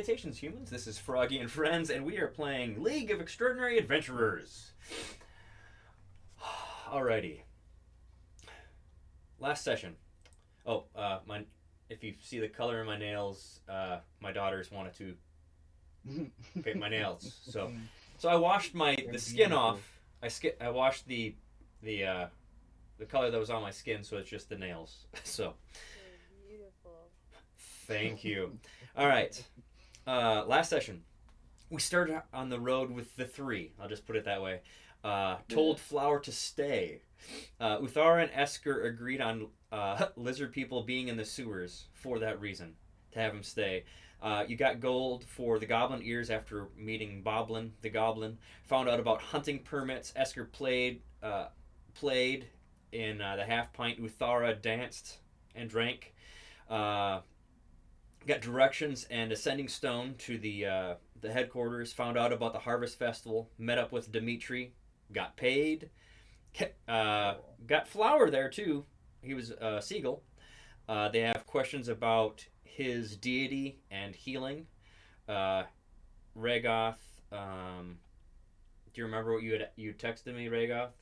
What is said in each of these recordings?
Salutations, humans. This is Froggy and Friends, and we are playing League of Extraordinary Adventurers. Alrighty. Last session. Oh, my. If you see the color in my nails, my daughters wanted to paint my nails. So I washed the skin off. I washed the color that was on my skin, so it's just the nails. So. They're beautiful. Thank you. All right. Last session, we started on the road with the three. I'll just put it that way. Told Flower to stay. Uthara and Esker agreed on lizard people being in the sewers for that reason, to have him stay. You got gold for the goblin ears after meeting Boblin, the goblin. Found out about hunting permits. Esker played in the half pint. Uthara danced and drank. Got directions and ascending stone to the headquarters. Found out about the harvest festival. Met up with Dimitri. Got paid. Got Flower there too. He was a seagull. They have questions about his deity and healing. Ragoth. Do you remember what you texted me, Ragoth?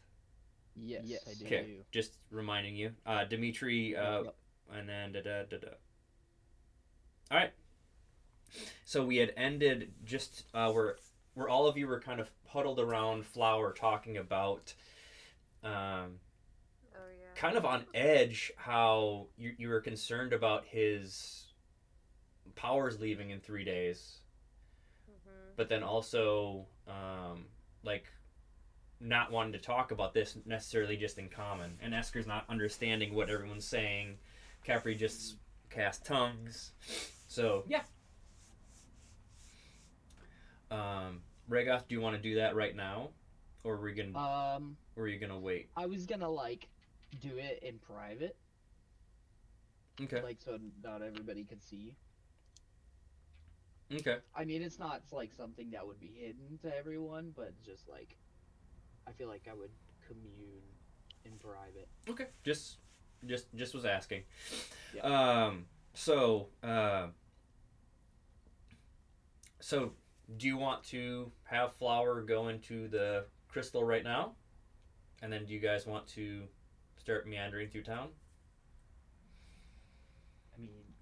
Yes, I do. Okay, just reminding you. Dimitri. Yep. And then All right. So we had ended just where all of you were kind of huddled around Flower talking about Oh yeah. kind of on edge how you were concerned about his powers leaving in 3 days, but then also like not wanting to talk about this necessarily just in common, and Esker's not understanding what everyone's saying. Capri just cast tongues. So yeah. Ragoth, do you want to do that right now, or are you gonna wait? I was gonna do it in private, Okay. so not everybody could see. Okay. I mean, it's not something that would be hidden to everyone, but just I feel like I would commune in private. Okay. Just was asking. Yeah. So do you want to have Flower go into the crystal right now? And then do you guys want to start meandering through town? I mean,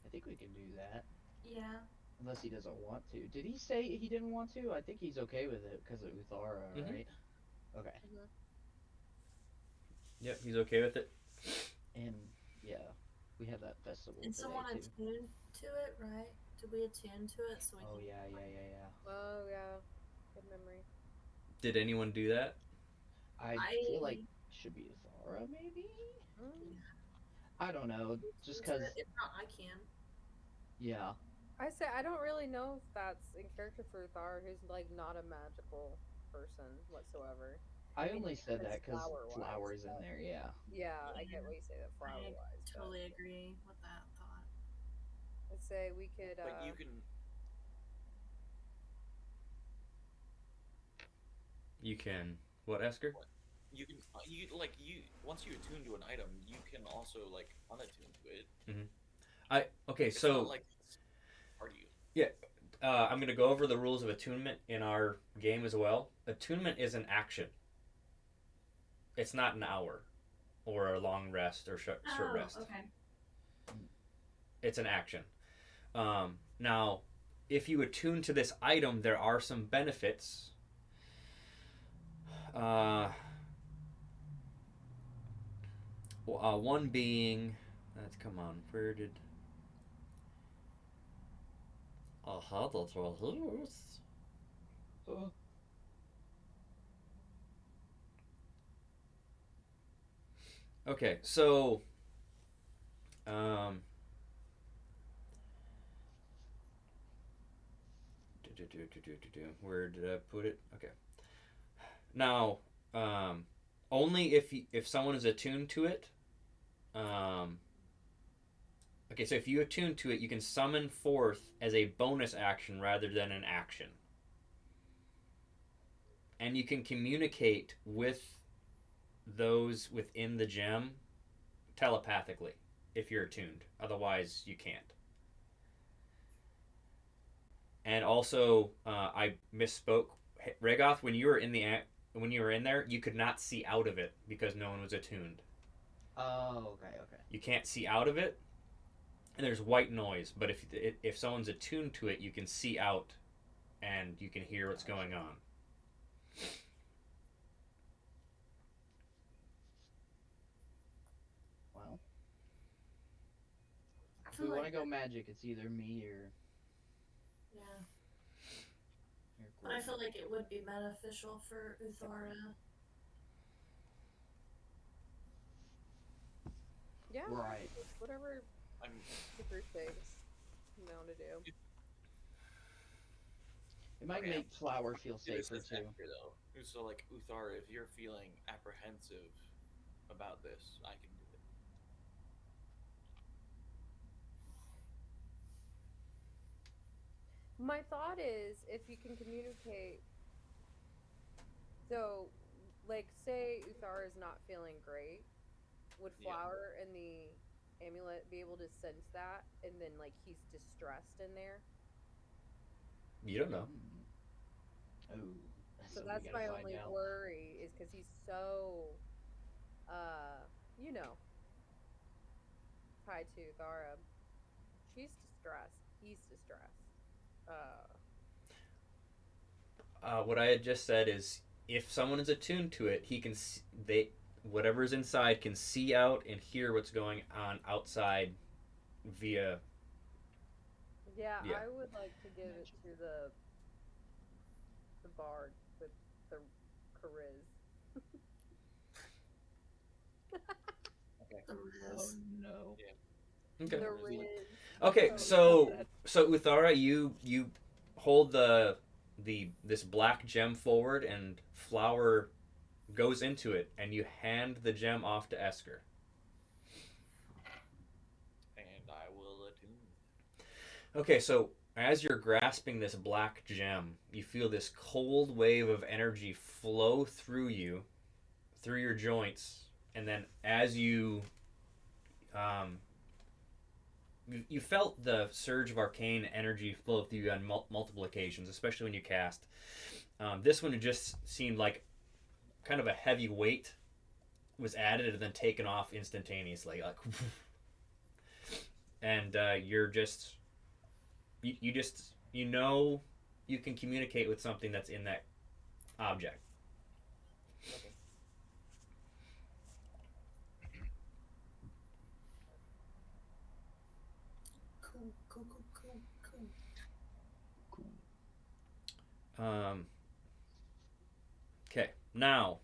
I think we can do that. Yeah. Unless he doesn't want to. Did he say he didn't want to? I think he's okay with it because of Uthara, Mhm. right? Okay. Yep, he's okay with it. And yeah, we have that festival. And today, someone too. attuned to it, right? Did we attune to it so we Oh can... yeah. Oh yeah. Good memory. Did anyone do that? I feel like it should be Uthara, maybe. I don't know, just because. If not, I can. Yeah. I say I don't really know if that's in character for Thar, who's not a magical person whatsoever. I only said that because flower-wise, Flower's in there. Yeah. Yeah, I get what you say that flower I wise. totally agree with that thought. Let's say we could. But you can. You can. What, Esker? You can. Once you attune to an item, you can also unattune to it. Okay, It's so not like it's part of you. I'm going to go over the rules of attunement in our game as well. Attunement is an action. It's not an hour or a long rest or short rest. Okay. It's an action. Now, if you attune to this item, there are some benefits. One being... come on, where did... that's right here. Okay, so where did I put it? Okay. Now, only if someone is attuned to it. Okay, so if you attune to it, you can summon forth as a bonus action rather than an action. And you can communicate with those within the gem telepathically if you're attuned. Otherwise, you can't. And also, I misspoke. Regoth, when you were in when you were in there, you could not see out of it because no one was attuned. Oh, okay, okay. You can't see out of it, and there's white noise. But if someone's attuned to it, you can see out, and you can hear what's going on. Well, I if feel we like want to go magic, it's either me or yeah. or But I Gordon. feel like it would be beneficial for Uthara. Yeah. Right. Whatever I'm the group thinks. I'm down to do. It might Okay, make Flower feel do this safer as too. after though. So like Uthara, if you're feeling apprehensive about this, I can do it. My thought is if you can communicate. So, like, say Uthar is not feeling great, would Yeah. Flower and the amulet be able to sense that, and then like he's distressed in there? You don't know. Oh, So we that's gotta my find only out. worry is because he's so, you know, tied to Uthara. She's distressed. He's distressed. What I had just said is, if someone is attuned to it, he can whatever's inside can see out and hear what's going on outside via. Yeah, Yeah. I would like to give it to the bard with the Chariz. The Oh Riz. no. Okay. The Riz. Riz. Okay, Oh, so Uthara, you hold this black gem forward, and Flower goes into it, and you hand the gem off to Esker. And I will attune. Okay, so as you're grasping this black gem, you feel this cold wave of energy flow through you, through your joints, and then as um, you felt the surge of arcane energy flow through you on multiple occasions, especially when you cast. This one, it just seemed like kind of a heavy weight was added and then taken off instantaneously, like, and you're just you just you can communicate with something that's in that object. Okay. Cool, cool, cool, cool, cool. Cool. Okay, now,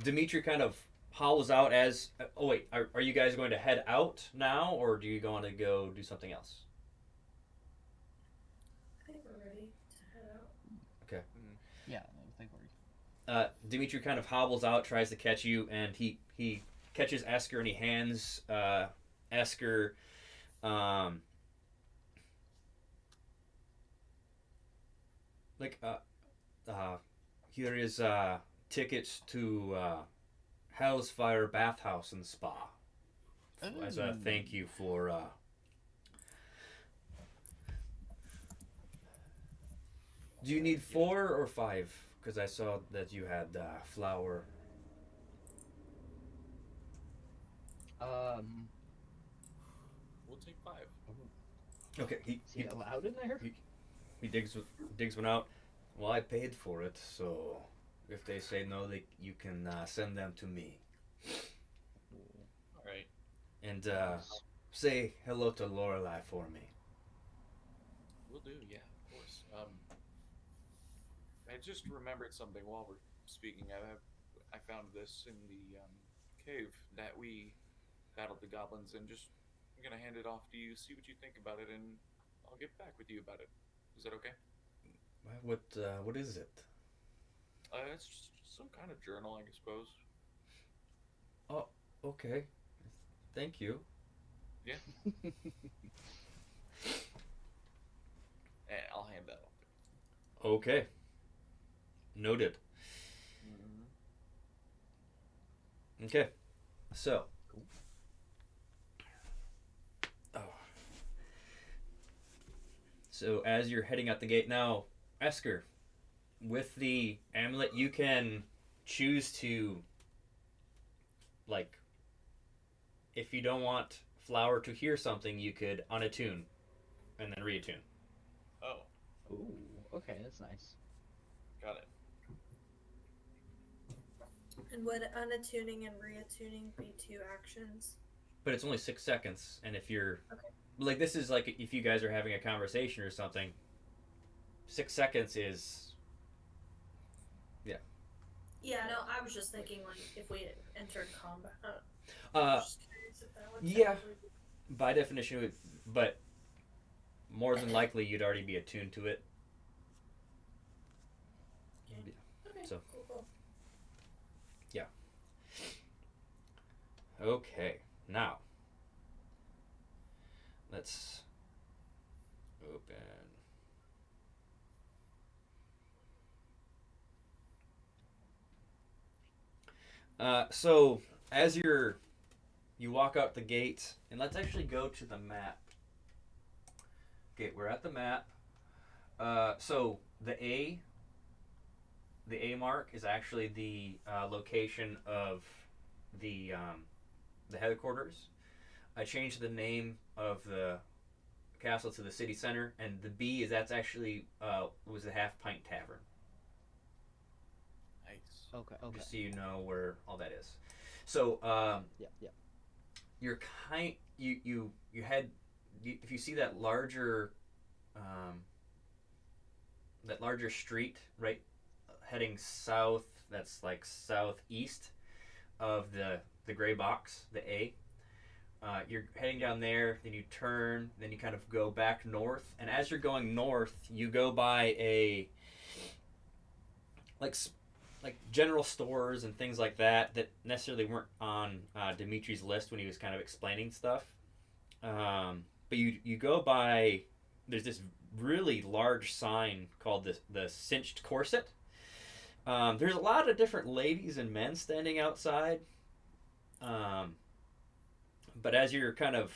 Dimitri kind of howls out as. Oh wait, are you guys going to head out now, or do you want to go do something else? I think we're ready to head out. Yeah, I think we're. Dimitri kind of hobbles out, tries to catch you, and he catches Esker and he hands Esker like here is tickets to Hell's Fire Bathhouse and Spa as a thank you for do you need 4 or 5? Because I saw that you had Flower. We'll take 5. Okay, Is he allowed in there? he digs one out. Well, I paid for it, so if they say no, you can send them to me. All right. And say hello to Lorelei for me. We'll do. Yeah, of course. I just remembered something while we're speaking. I found this in the cave that we battled the goblins, and just I'm gonna hand it off to you. See what you think about it, and I'll get back with you about it. Is that okay? What is it? It's just some kind of journal, I suppose. Oh, okay. Thank you. Yeah. And I'll hand that off. Okay. Noted. Okay. So. Oh. So as you're heading out the gate now, Esker, with the amulet, you can choose to, like, if you don't want Flower to hear something, you could unattune and then reattune. Oh, Ooh, okay, that's nice. got it. And would unattuning and reattuning be 2 actions? But it's only 6 seconds, and if you're Okay. like, this is like if you guys are having a conversation or something, 6 seconds is Yeah, no, I was just thinking like if we entered combat. Just curious if that would yeah. technically be- by definition, but more than likely you'd already be attuned to it. Okay. So. Cool. Okay, now let's open. So as you walk out the gate, and let's actually go to the map. Okay, we're at the map. So the A mark is actually the location of the headquarters. I changed the name of the castle to the city center, and the B that's actually was the Half Pint Tavern. Nice. Okay. Just so you know where all that is. So Yeah. you're you had if you see that larger street right heading south, that's like southeast of the gray box, the A. You're heading down there, then you turn, then you kind of go back north, and as you're going north, you go by a like general stores and things like that necessarily weren't on Dimitri's list when he was kind of explaining stuff. But you go by, there's this really large sign called the Cinched Corset. There's a lot of different ladies and men standing outside. But as you're kind of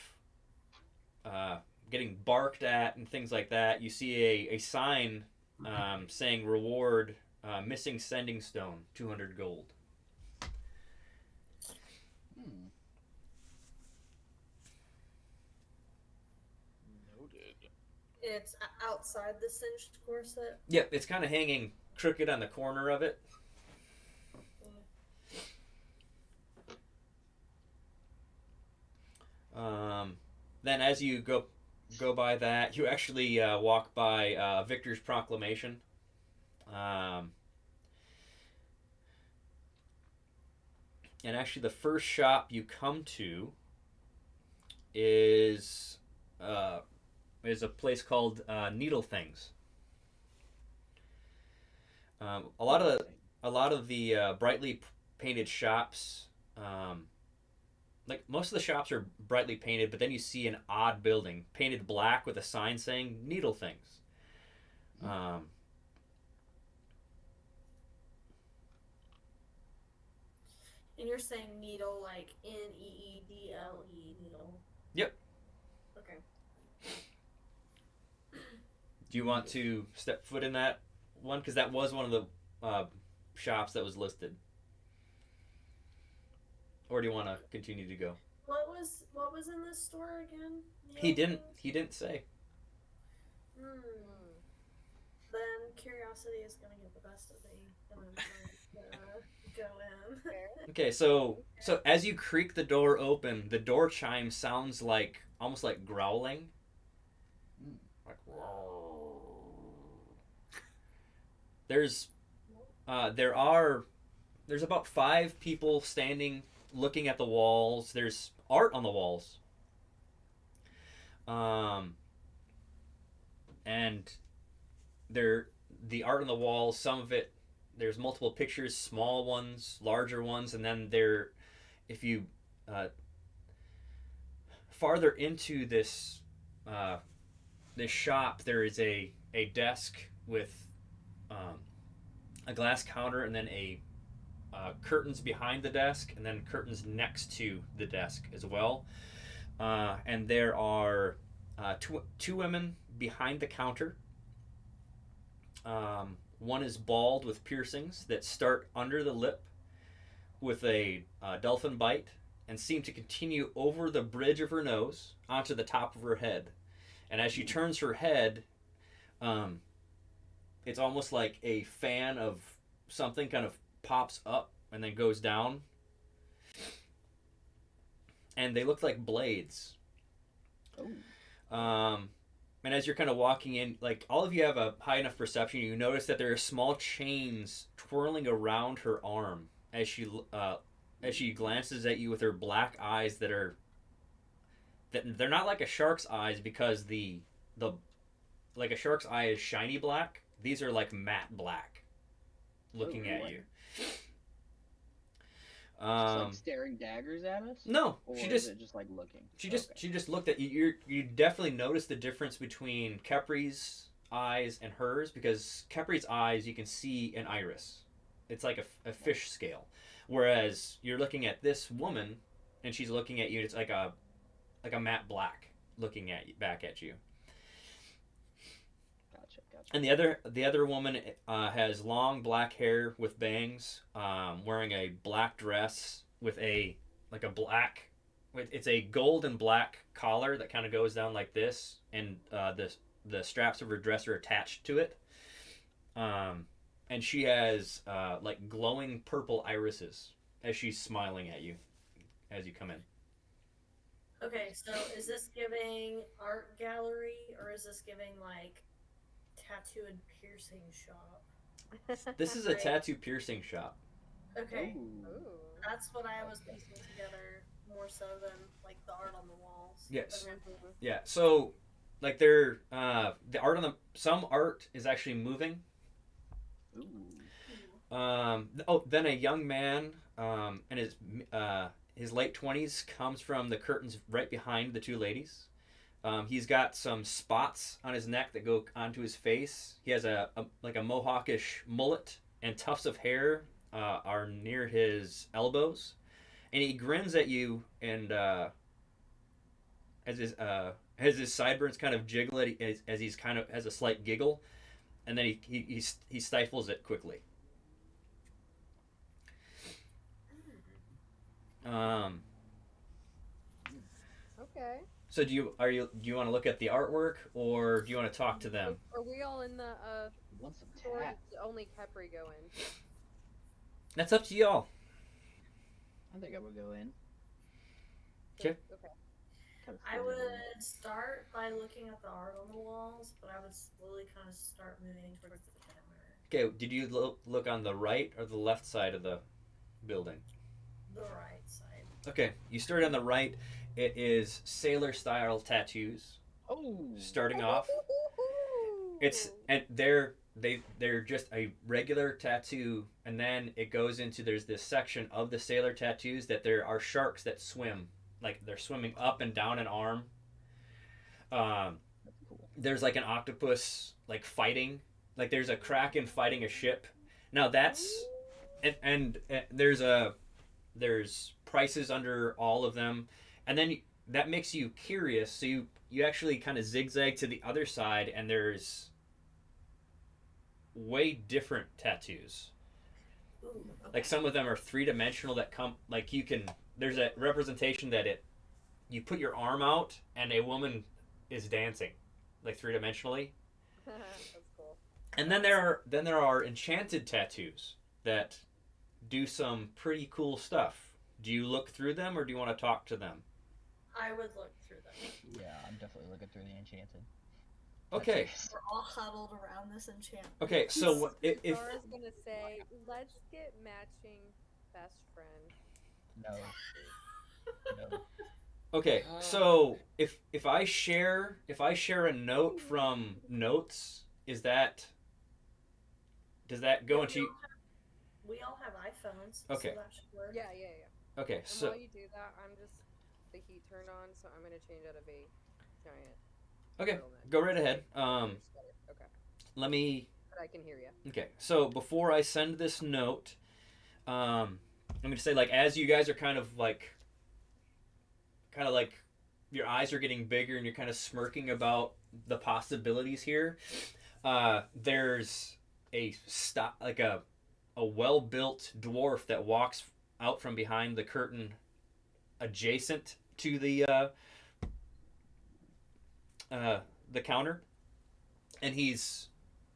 getting barked at and things like that, you see a sign saying reward missing sending stone, 200 gold. Noted. It's outside the cinched corset. Yep, it's kind of hanging crooked on the corner of it. Then as you go by that, you actually walk by Victor's Proclamation. And actually, the first shop you come to is a place called Needle Things. A lot of the brightly painted shops, like most of the shops are brightly painted, but then you see an odd building painted black with a sign saying Needle Things. And you're saying needle like Needle, needle. Yep. Okay. Do you want to step foot in that one? Because that was one of the shops that was listed. Or do you want to continue to go? What was in this store again? He didn't say. Then curiosity is gonna get the best of me, and I'm going to go in. Fair. Okay, so as you creak the door open, the door chime sounds like almost like growling. Like there's about 5 people standing looking at the walls. There's art on the walls. And the art on the walls, some of it, there's multiple pictures, small ones, larger ones, and then if you farther into this shop, there is a desk with a glass counter, and then curtains behind the desk, and then curtains next to the desk as well. And there are two women behind the counter. One is bald with piercings that start under the lip with a dolphin bite and seem to continue over the bridge of her nose onto the top of her head. And as she turns her head, it's almost like a fan of something kind of pops up and then goes down. And they look like blades. Oh. And as you're kind of walking in, like all of you have a high enough perception, you notice that there are small chains twirling around her arm as she glances at you with her black eyes that they're not like a shark's eyes, because the like a shark's eye is shiny black. These are like matte black, looking at you. Just like staring daggers at us? No, Or she is just it just like looking? She just Okay. she just looked at you. You definitely noticed the difference between Kepri's eyes and hers, because Kepri's eyes, you can see an iris. It's like a fish scale, whereas you're looking at this woman and she's looking at you. It's like a matte black looking at you, back at you. Gotcha. And the other woman has long black hair with bangs, wearing a black dress with it's a gold and black collar that kind of goes down like this, and the straps of her dress are attached to it. And she has like glowing purple irises as she's smiling at you as you come in. Okay, so is this giving art gallery or is this giving like tattoo and piercing shop? This is a tattoo piercing shop. Okay, Ooh. Ooh. that's what I was piecing together more so than like the art on the walls. Yes. Okay. Yeah. So like the art on some art is actually moving. Ooh. Then a young man in his late 20s comes from the curtains right behind the two ladies. He's got some spots on his neck that go onto his face. He has a mohawkish mullet, and tufts of hair are near his elbows. And he grins at you, and as his sideburns kind of jiggle as he's kind of has a slight giggle, and then he stifles it quickly. Okay. So do you want to look at the artwork, or do you want to talk to them? Are we all in the Want some or tat? does only Kepri go in? That's up to y'all. I think I would go in. Okay. Okay. Kind of I feel would it. start by looking at the art on the walls, but I would slowly kind of start moving towards the camera. Okay, did you look on the right or the left side of the building? The right side. Okay, you start on the right. It is sailor style tattoos. Oh. Starting off, they're just a regular tattoo, and then it goes into there's this section of the sailor tattoos that there are sharks that swim, like they're swimming up and down an arm. That's cool. There's like an octopus like fighting, like there's a kraken fighting a ship. Now that's and there's prices under all of them, and then that makes you curious. So you actually kind of zigzag to the other side, and there's way different tattoos. Ooh, okay. Like some of them are three-dimensional that come like there's a representation that you put your arm out and a woman is dancing like three-dimensionally. That's cool. And then there are enchanted tattoos that do some pretty cool stuff. Do you look through them, or do you want to talk to them? I would look through them. Yeah, I'm definitely looking through the enchanted. Okay. tattoos. We're all huddled around this enchantment. Okay, so if Zara's gonna say, let's get matching best friend. No. okay, so if I share a note from notes, does that go into? We all have iPhones. Okay. So that should work. Yeah. Okay, And so while you do that, I'm just the heat turned on, so I'm gonna change out of a giant. okay, turtleneck. go right ahead. Okay. Let me. But I can hear you. Okay, so before I send this note, I'm going to say, like, as you guys are kind of like your eyes are getting bigger and you're kind of smirking about the possibilities here. There's a well-built dwarf that walks out from behind the curtain adjacent to the counter, and he's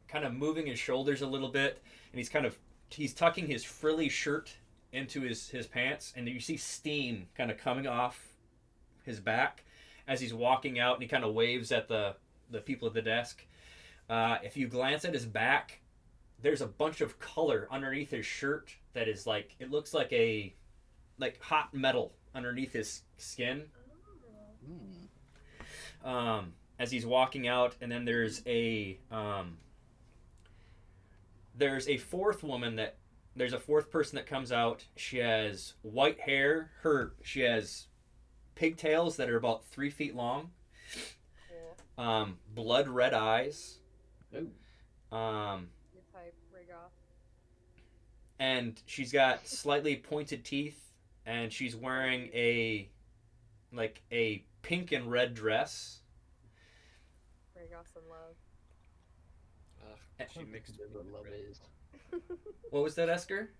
kind of moving his shoulders a little bit, and he's tucking his frilly shirt into his pants, and you see steam kind of coming off his back as he's walking out, and he kind of waves at the people at the desk. If you glance at his back, there's a bunch of color underneath his shirt that is it looks like hot metal underneath his skin. As he's walking out, and then there's a fourth person that comes out. She has white hair. She has pigtails that are about 3 feet long. Cool. Blood red eyes. Ooh. Your type, Rigoth. And she's got slightly pointed teeth, and she's wearing a pink and red dress. Rigoth in love. She mixed it what with love red. is. What was that, Esker?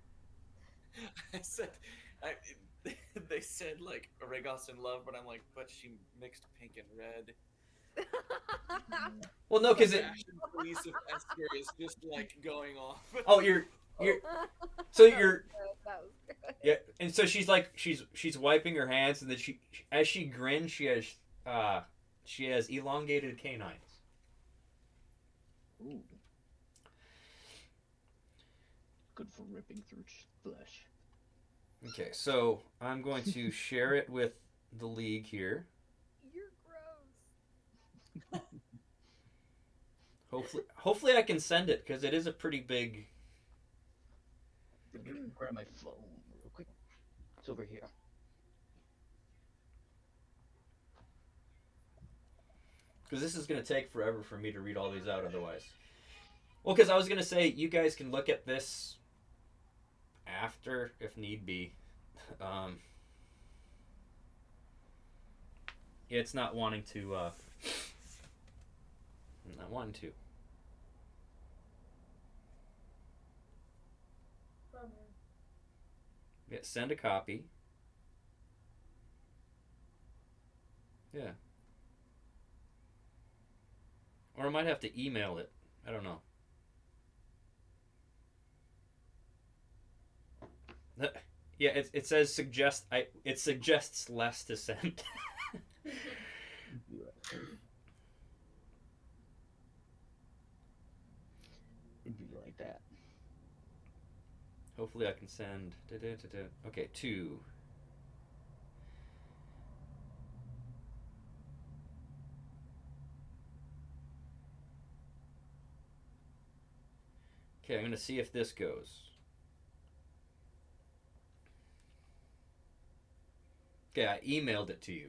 I said, they said like Regos in love, but I'm like, but she mixed pink and red. Well, no, because The fashion police of Esker is just like going off. oh, you're so you're That was good. yeah, and so she's wiping her hands, and then as she grins, she has elongated canines. Ooh. Good for ripping through flesh. Okay, so I'm going to share it with the league here. You're gross. Hopefully I can send it, because it is a pretty big. Grab my phone real quick. It's over here. Because this is going to take forever for me to read all these out otherwise. Well, because I was going to say, you guys can look at this after, if need be. It's not wanting to. Not wanting to. Yeah, send a copy. Yeah. Or I might have to email it. I don't know. Yeah, it says suggest. It suggests less to send. It'd be like that. Hopefully I can send. Okay, 2. Okay, I'm gonna see if this goes. Okay, I emailed it to you.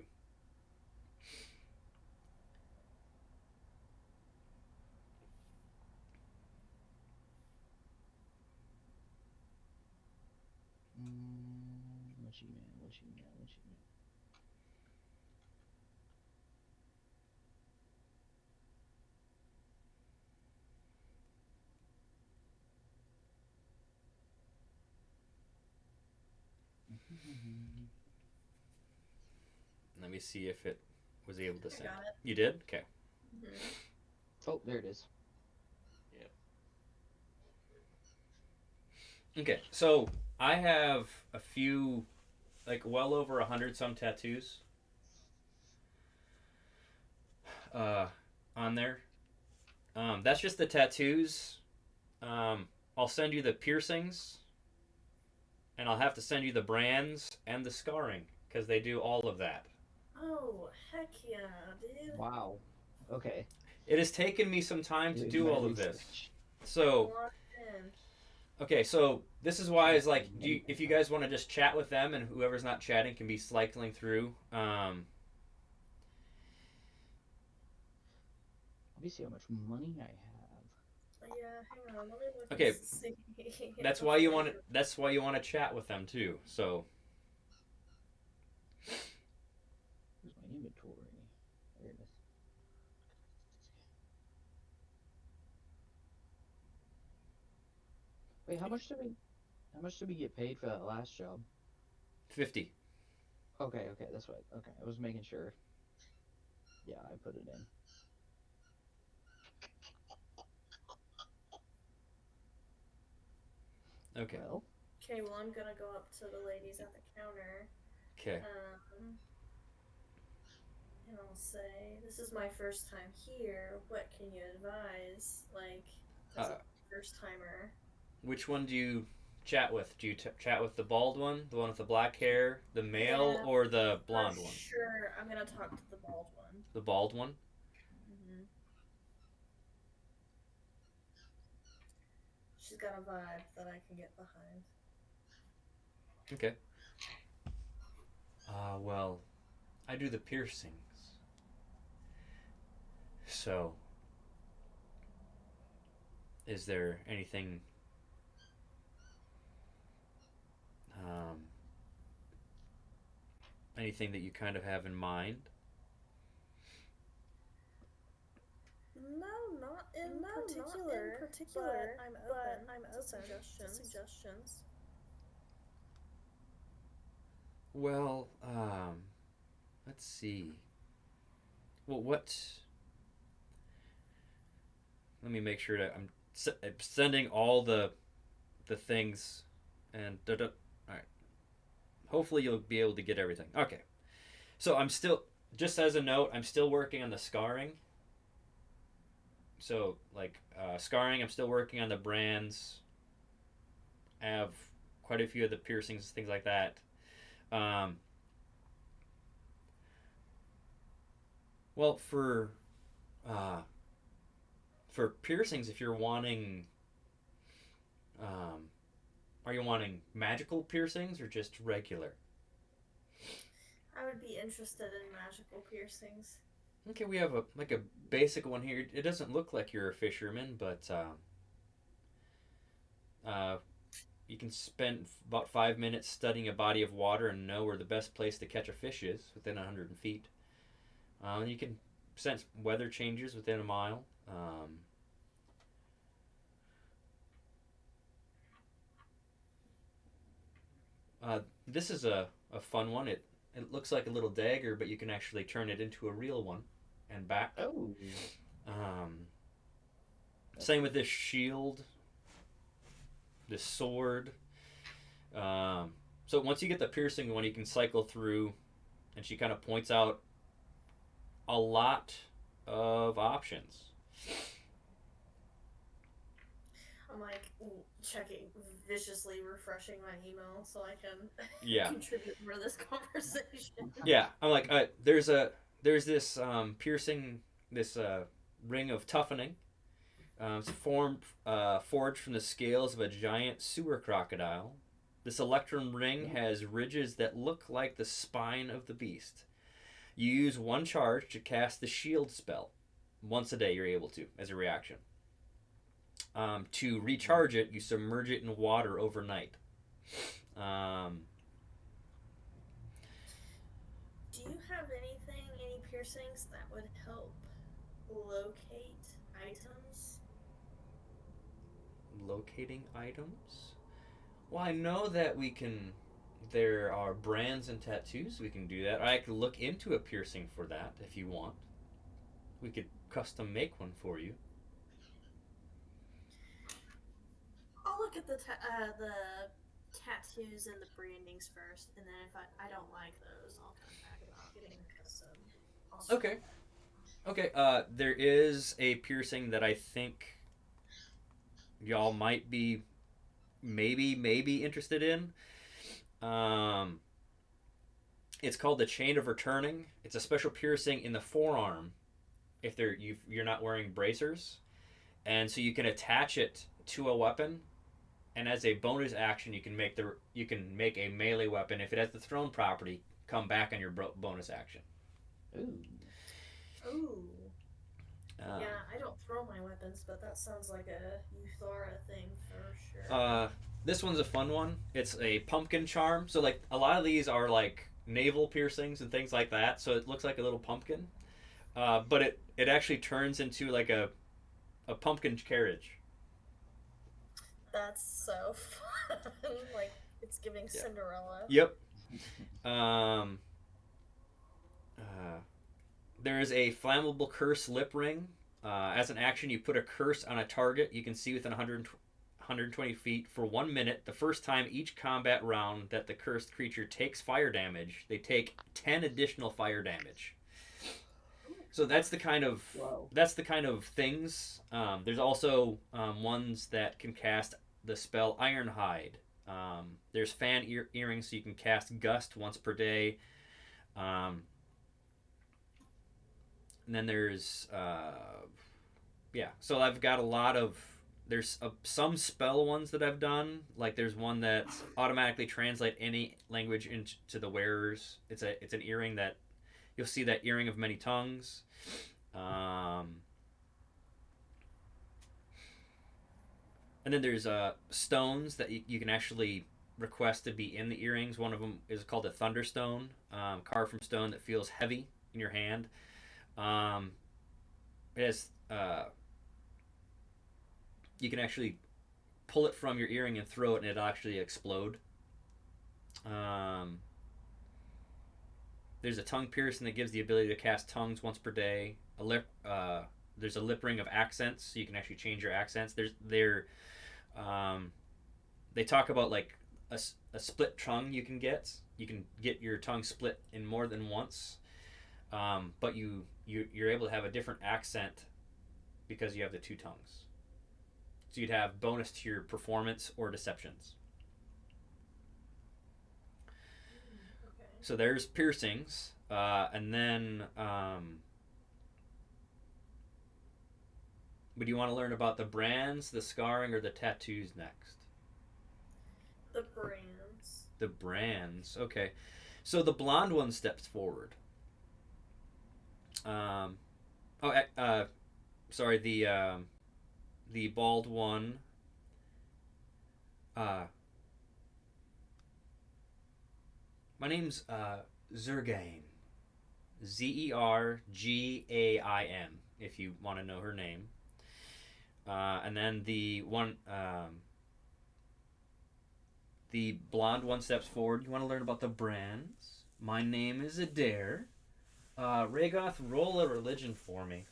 What's your man? Let me see if it was able to I send. got it. You did? Okay. Oh, there it is. Okay, so I have a few, well over 100 some tattoos on there. That's just the tattoos. I'll send you the piercings, and I'll have to send you the brands and the scarring, because they do all of that. Oh, heck yeah, dude. Wow. Okay. It has taken me some time to do My all of this. research. So, Locked in. okay, so this is why it's like, if you guys want to just chat with them, and whoever's not chatting can be cycling through. Let me see how much money I have. Yeah, hang on. Let me look. Okay, and see. That's why you want to. That's why you want to chat with them too. So Where's my inventory? Wait, how much did we get paid for that last job? 50. Okay, that's right. Okay, I was making sure. Yeah, I put it in. Okay. Well, Okay, well, I'm gonna go up to the ladies at the counter. Okay. And I'll say, "This is my first time here. What can you advise? Like, as Uh, a first timer." Which one do you chat with? Do you chat with the bald one, the one with the black hair, the male, Yeah, or the for blonde one? sure, I'm gonna talk to the bald one. The bald one? She's got a vibe that I can get behind. Okay. Well, I do the piercings. So, is there anything anything that you kind of have in mind? No, not in particular. But I'm open to suggestions. Well, let's see. Well, what? Let me make sure that I'm sending all the things, and all right. Hopefully, you'll be able to get everything. Okay. So I'm still, just as a note, I'm still working on the scarring. So like scarring, I'm still working on the brands. I have quite a few of the piercings, things like that. Um, well, for piercings, if you're wanting, are you wanting magical piercings or just regular? I would be interested in magical piercings. Okay, we have a basic one here. It doesn't look like you're a fisherman, but you can spend about 5 minutes studying a body of water and know where the best place to catch a fish is within 100 feet. And you can sense weather changes within a mile. This is a fun one. It looks like a little dagger, but you can actually turn it into a real one and back. oh, Same with this shield, this sword. So once you get the piercing one, you can cycle through, and she kind of points out a lot of options. I'm like checking, viciously refreshing my email so I can Yeah. contribute more to this conversation. Yeah, I'm like, there's this piercing, this ring of toughening. It's forged from the scales of a giant sewer crocodile. This electrum ring has ridges that look like the spine of the beast. You use one charge to cast the shield spell. Once a day, you're able to, as a reaction. To recharge it, you submerge it in water overnight. Do you have any piercings that would help locate items? Locating items? Well, I know that we can. There are brands and tattoos. We can do that. I could look into a piercing for that if you want. We could custom make one for you. I'll look at the tattoos and the brandings first, and then if I don't like those, I'll come back about getting a custom. Okay. Okay. There is a piercing that I think y'all might be maybe interested in. It's called the Chain of Returning. It's a special piercing in the forearm if you're not wearing bracers, and so you can attach it to a weapon, and as a bonus action, you can make a melee weapon. If it has the thrown property, come back on your bonus action. ooh. Ooh. Yeah, I don't throw my weapons, but that sounds like a Euthara thing for sure. This one's a fun one. It's a pumpkin charm. So like a lot of these are like navel piercings and things like that. So it looks like a little pumpkin, but it actually turns into like a pumpkin carriage. That's so fun. Like it's giving Cinderella. Yep. Um, uh, there is a flammable curse lip ring. As an action, you put a curse on a target you can see within 120 feet for 1 minute. The first time each combat round that the cursed creature takes fire damage, they take 10 additional fire damage. So that's the kind of Wow. things. There's also ones that can cast the spell Ironhide. There's fan earrings, so you can cast Gust once per day. And then there's So I've got a lot of there's some spell ones that I've done. Like there's one that automatically translate any language into the wearers. It's an earring that you'll see that earring of many tongues. And then there's stones that you can actually request to be in the earrings. One of them is called a thunderstone, carved from stone that feels heavy in your hand. It has you can actually pull it from your earring and throw it, and it'll actually explode. There's a tongue piercing that gives the ability to cast tongues once per day. There's a lip ring of accents, so you can actually change your accents. They talk about like a split tongue you can get. You can get your tongue split in more than once, but you're able to have a different accent because you have the two tongues. So you'd have bonus to your performance or deceptions. Okay. So there's piercings, and then. Would you want to learn about the brands, the scarring, or the tattoos next? The brands. The brands. Okay. So the blonde one steps forward. Sorry. The bald one. My name's Zergain. Zergaim. If you want to know her name. And then the blonde one steps forward. You want to learn about the brands? My name is Adair. Rhaegoth, roll a religion for me.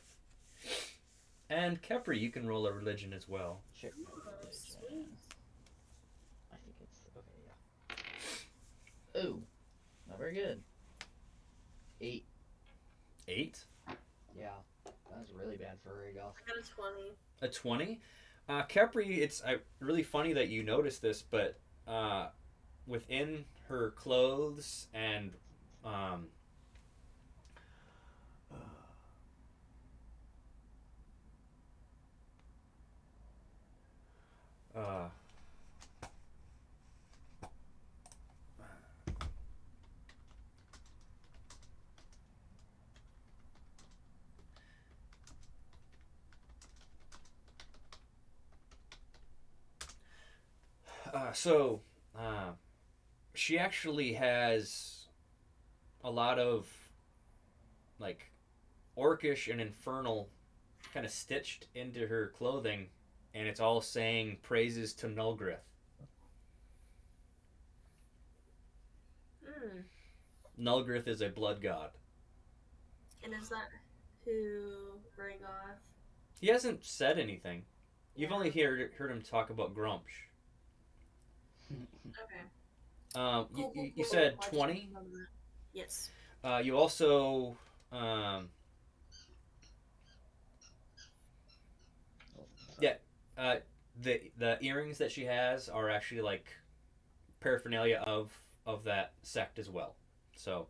And Kepri, you can roll a religion as well. Sure. Oh, sweet. I think it's okay. Yeah. Ooh, not very good. 8. 8? Yeah, that's really bad for Rhaegoth. I got a 20. A 20? Kepri, it's really funny that you noticed this, but within her clothes and she actually has a lot of like orcish and infernal kind of stitched into her clothing, and it's all saying praises to Nulgrith. Hmm. Nulgrith is a blood god. And is that who Rhaegoth? He hasn't said anything. You've Yeah. only heard him talk about Grumpsh. Okay. You said I just 20? remember that. Yes. You also yeah, the earrings that she has are actually like paraphernalia of that sect as well. So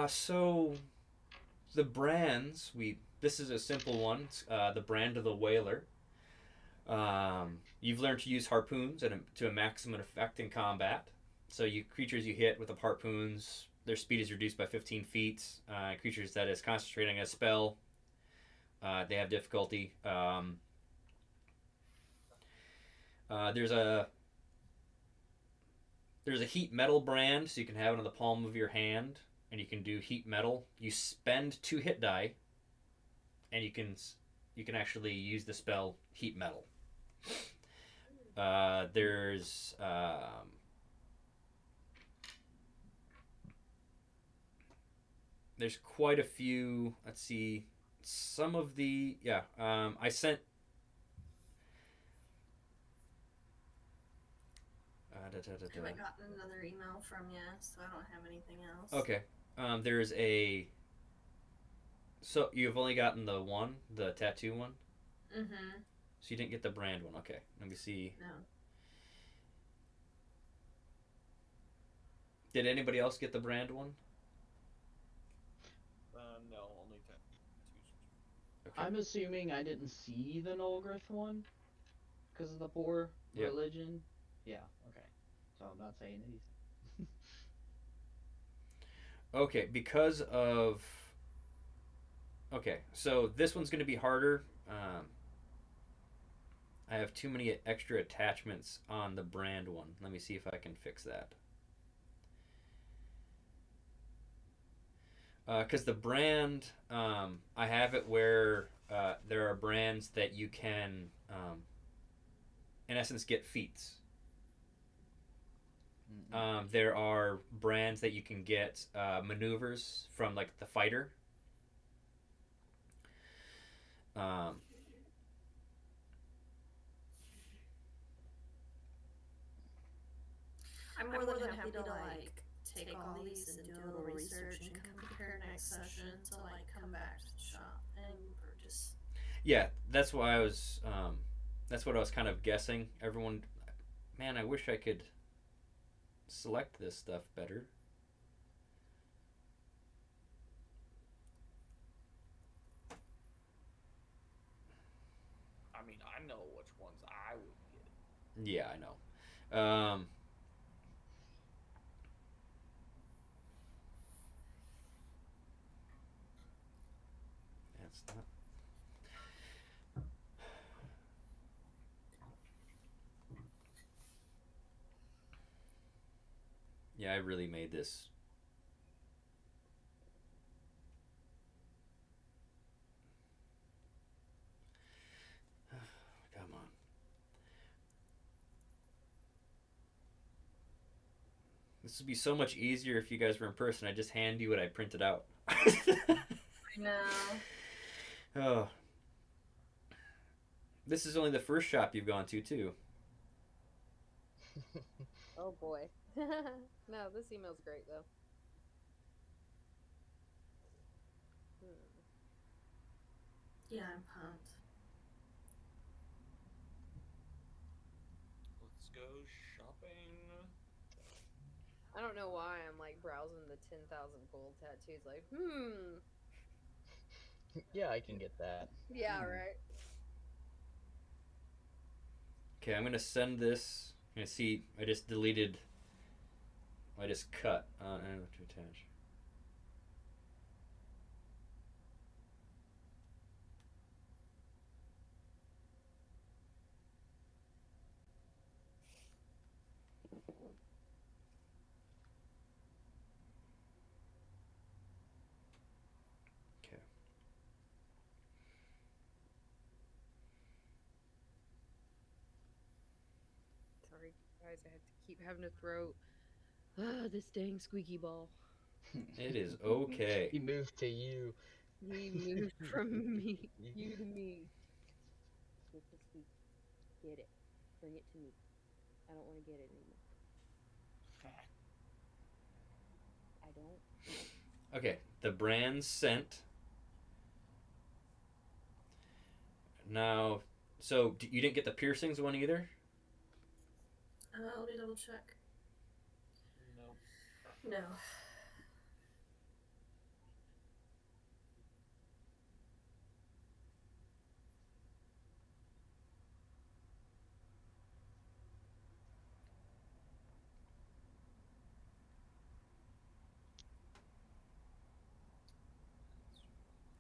so the brands, this is a simple one. It's, the brand of the whaler. You've learned to use harpoons to a maximum effect in combat. So creatures you hit with the harpoons, their speed is reduced by 15 feet. Creatures that is concentrating a spell, they have difficulty. There's a heat metal brand, so you can have it on the palm of your hand, and you can do heat metal. You spend 2 hit die, and you can you can actually use the spell Heat Metal. There's quite a few. Let's see. Some of the I sent. I haven't gotten another email from you, so I don't have anything else. Okay. There's a. So you've only gotten the tattoo one. Mm-hmm. So you didn't get the brand one. Okay. Let me see. No. Did anybody else get the brand one? No, only tattoos. Okay. I'm assuming I didn't see the Nolgrith one because of the poor Yep. religion. Yeah, okay. So I'm not saying anything. Okay, because of. Okay, so this one's going to be harder. I have too many extra attachments on the brand one. Let me see if I can fix that. Because the brand, I have it where there are brands that you can, in essence, get feats. There are brands that you can get maneuvers from, like the fighter. I'm more than happy to like take all these and do a little research and compare next session to like come back to the shop and purchase. Yeah, that's why I was. That's what I was kind of guessing. Everyone, man, I wish I could select this stuff better. I mean, I know which ones I would get. Yeah, I know. That's not. Yeah, I really made this. Come on. This would be so much easier if you guys were in person. I just hand you what I printed out. I know. Oh. This is only the first shop you've gone to, too. Oh boy. No, this email's great though. Yeah, I'm pumped. Let's go shopping. I don't know why I'm like browsing the 10,000 gold tattoos. Like, Yeah, I can get that. Yeah, right. Okay, I'm gonna send this. I'm gonna see. I just deleted. I just cut. I don't know what to attach. Okay. Sorry, guys. I have to keep having to throw this dang squeaky ball. It is okay. He moved to you. He moved from me, you to me. Squeak to squeak. Get it. Bring it to me. I don't want to get it anymore. I don't. Okay, the brand sent. Now, so you didn't get the piercings one either? Let me double check. No. No.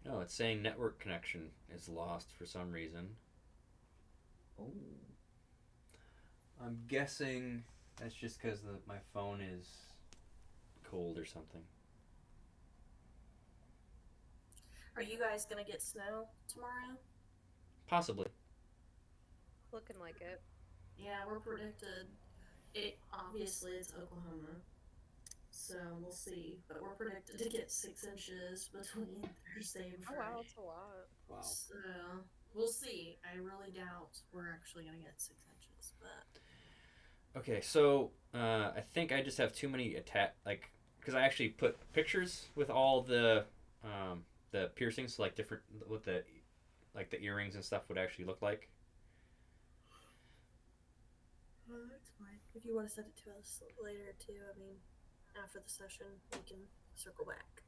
No, it's saying network connection is lost for some reason. Oh. I'm guessing that's just because my phone is cold or something. Are you guys gonna get snow tomorrow? Possibly. Looking like it. Yeah, we're predicted. It obviously it's Oklahoma, so we'll see. But we're predicted to get 6 inches between Thursday and Oh Friday. wow, that's a lot. Wow. So we'll see. I really doubt we're actually gonna get 6 inches, but Okay, so I think I just have too many because I actually put pictures with all the piercings, like different what the earrings and stuff would actually look like. that's fine. If you want to send it to us later too, I mean, after the session, we can circle back.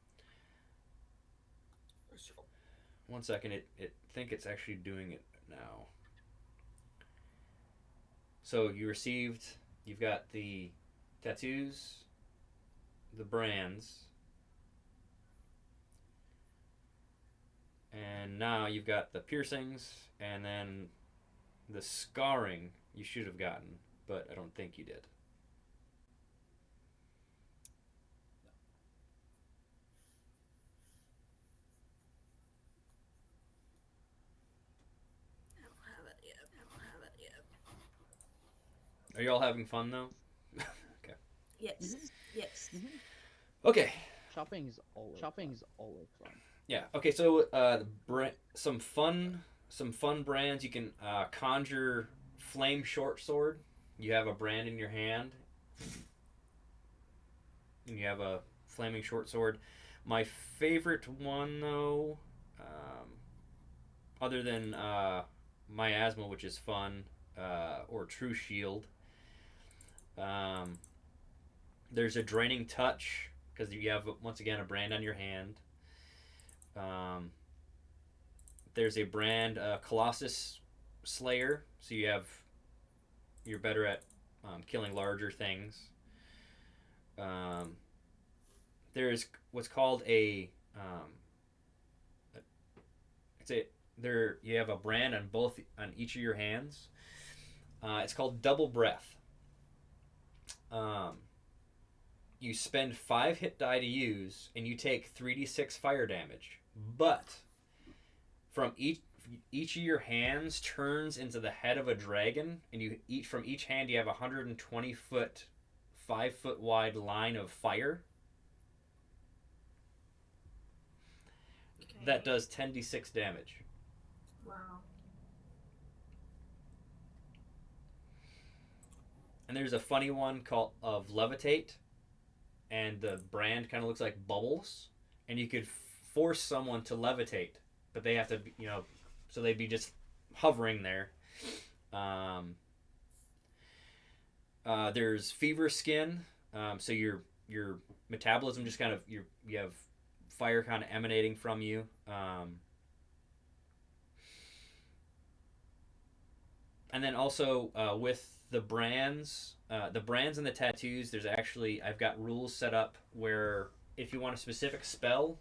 One second, it think it's actually doing it now. So you've got the tattoos, the brands, and now you've got the piercings, and then the scarring you should have gotten, but I don't think you did. I don't have it yet. I don't have it yet. Are you all having fun though? Okay. Yes. Yes. Okay. Shopping's always fun. Yeah. Okay. So some fun brands. You can conjure flame short sword. You have a brand in your hand, and you have a flaming short sword. My favorite one though, other than miasma, which is fun, or true shield. There's a draining touch because you have once again a brand on your hand. There's a brand Colossus Slayer, so you're better at killing larger things. There's what's called you have a brand on each of your hands. It's called Double Breath. You spend 5 hit die to use, and you take 3d6 fire damage. But from each of your hands turns into the head of a dragon, and from each hand you have a 120-foot, 5-foot wide line of fire. Okay. That does 10d6 damage. Wow. And there's a funny one called of Levitate, and the brand kind of looks like bubbles, and you could force someone to levitate, but they have to, so they'd be just hovering there. There's Fever Skin, so your metabolism just kind of you have fire kind of emanating from you. And then also with the brands and the tattoos, I've got rules set up where if you want a specific spell,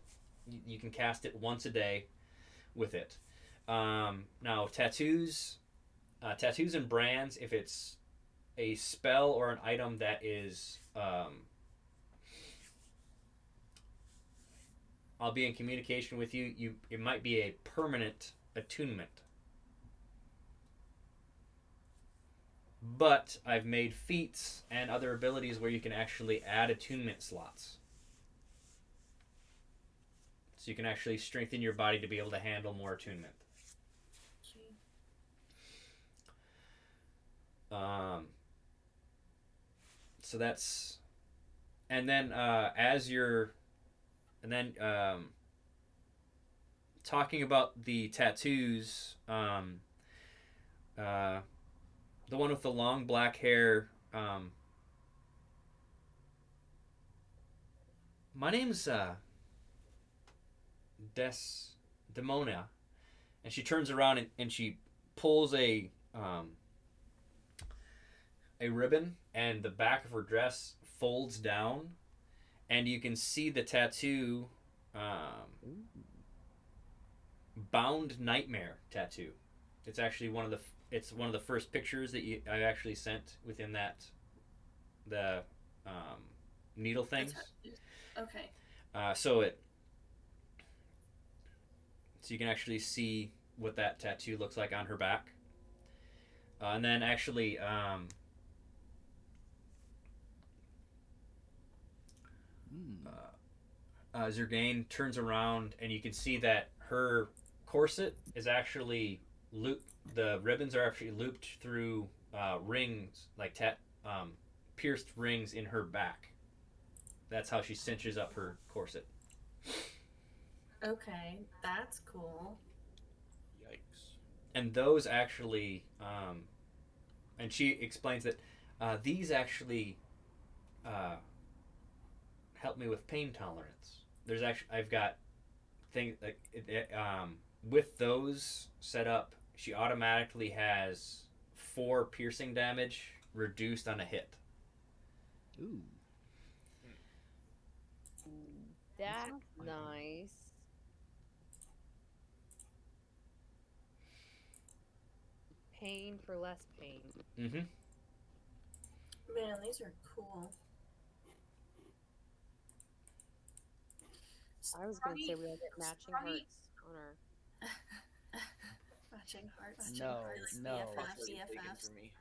you can cast it once a day with it. Now tattoos and brands, if it's a spell or an item that is I'll be in communication with you, it might be a permanent attunement. But I've made feats and other abilities where you can actually add attunement slots. So you can actually strengthen your body to be able to handle more attunement. So that's, and then talking about the tattoos, the one with the long black hair. My name's Desdemona, and she turns around and she pulls a ribbon, and the back of her dress folds down, and you can see the tattoo, Bound Nightmare tattoo. It's actually one of the first pictures that I actually sent within the needle things. Okay. So you can actually see what that tattoo looks like on her back. And then actually, Zergain turns around and you can see that her corset is actually looped. The ribbons are actually looped through rings, like pierced rings in her back. That's how she cinches up her corset. Okay, that's cool. Yikes. And those actually, and she explains that these actually help me with pain tolerance. There's actually, I've got things like with those set up, she automatically has 4 piercing damage reduced on a hit. Ooh. That's fun. nice. Pain for less pain. Mm-hmm. Man, these are cool. I was gonna say we all get matching hearts on our. Matching hearts. No, no. That's already taken BFFs. for me.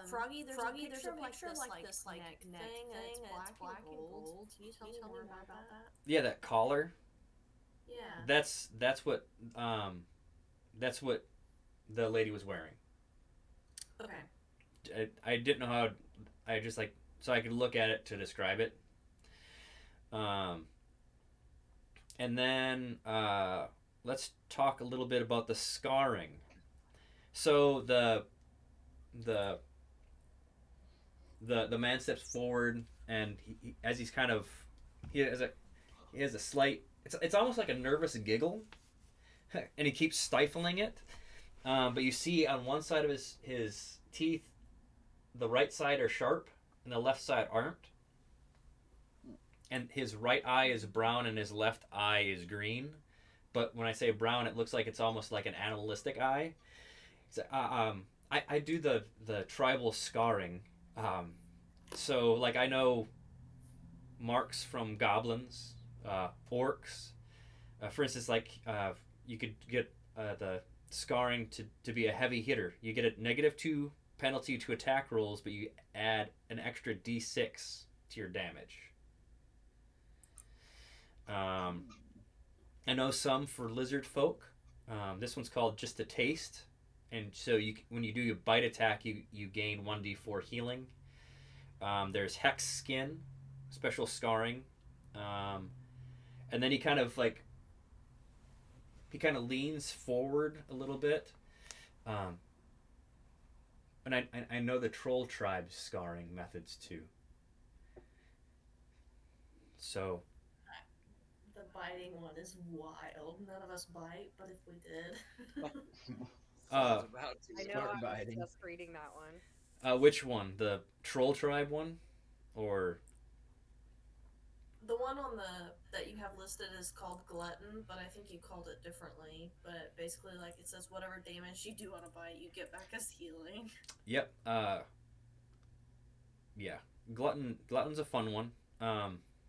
Froggy, there's a picture of this like neck thing, thing, and and it's black and gold. Can you tell me more about that? Yeah, that collar. Yeah. That's what the lady was wearing. Okay. I didn't know how. I just like so I could look at it to describe it. And then let's talk a little bit about the scarring. So the man steps forward, and as he's kind of he has a slight. It's almost like a nervous giggle, and he keeps stifling it. But you see on one side of his teeth, the right side are sharp, and the left side aren't. And his right eye is brown, and his left eye is green. But when I say brown, it looks like it's almost like an animalistic eye. So, I do the tribal scarring. So like I know marks from goblins, orcs. For instance, like you could get the scarring to be a heavy hitter. You get a -2 penalty to attack rolls, but you add an extra d6 to your damage. I know some for lizard folk. This one's called Just a Taste, and so when you do your bite attack, you gain 1d4 healing. There's Hex Skin, special scarring, and then he kind of leans forward a little bit, and I know the Troll Tribe's scarring methods too. So. The biting one is wild. None of us bite, but if we did. Sounds about to. I know. Start I was biting. just reading that one. Which one? The Troll Tribe one, or The one on that you have listed is called Glutton, but I think you called it differently. But basically, like it says, whatever damage you do on a bite, you get back as healing. Yep. Yeah. Glutton's a fun one.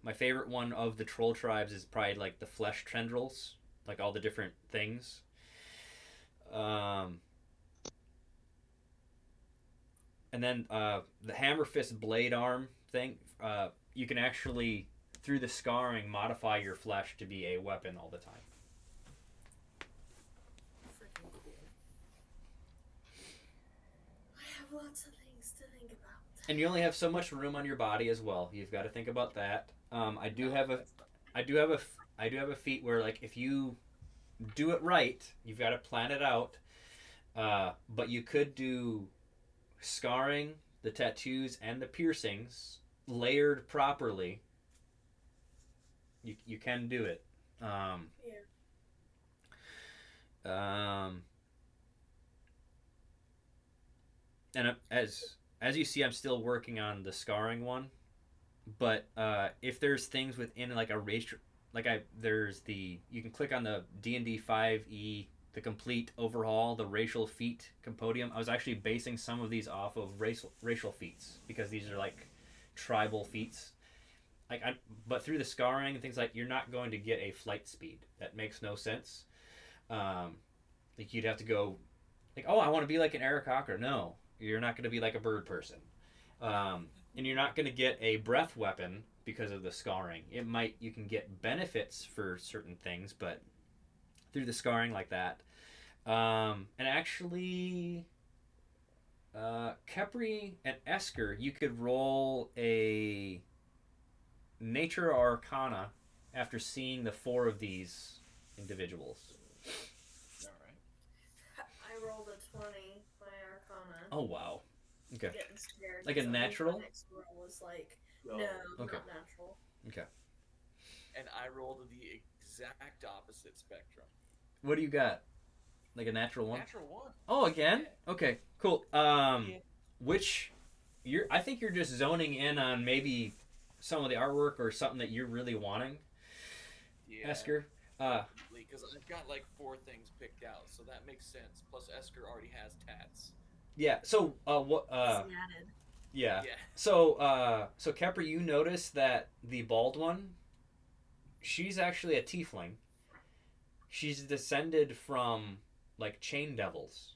My favorite one of the Troll Tribes is probably like the flesh tendrils, like all the different things. And then the hammer fist blade arm thing. You can actually, through the scarring, modify your flesh to be a weapon all the time. Freaking cool. I have lots of things to think about. And you only have so much room on your body as well. You've got to think about that. I do have a feat where like if you do it right, you've got to plan it out. But you could do scarring, the tattoos, and the piercings layered properly. You can do it. And as you see, I'm still working on the scarring one. But if there's things within like a race, you can click on the D&D 5e, the complete overhaul, the racial feat compendium. I was actually basing some of these off of racial feats because these are like tribal feats. But through the scarring and things like, you're not going to get a flight speed. That makes no sense. Like you'd have to go, like, oh, I want to be like an Aarakocra. No, you're not going to be like a bird person, and you're not going to get a breath weapon because of the scarring. You can get benefits for certain things, but through the scarring like that. And actually, Kepri and Esker, you could roll a Nature or Arcana after seeing the 4 of these individuals. All right. I rolled a 20 by Arcana. Oh wow. Okay. Getting scared. Like a 'cause that means natural? My next roll was like, So, no, Okay. not natural. and I rolled the exact opposite spectrum. What do you got? Like a natural one? Natural 1. Oh, again? Okay, cool. Yeah. Which I think you're just zoning in on maybe some of the artwork or something that you're really wanting, Yeah. Esker. Because I've got like 4 things picked out, so that makes sense. Plus, Esker already has tats. Yeah. So, what? Easy added. Yeah. Yeah. So Kepper, you notice that the bald one, she's actually a tiefling. She's descended from like chain devils.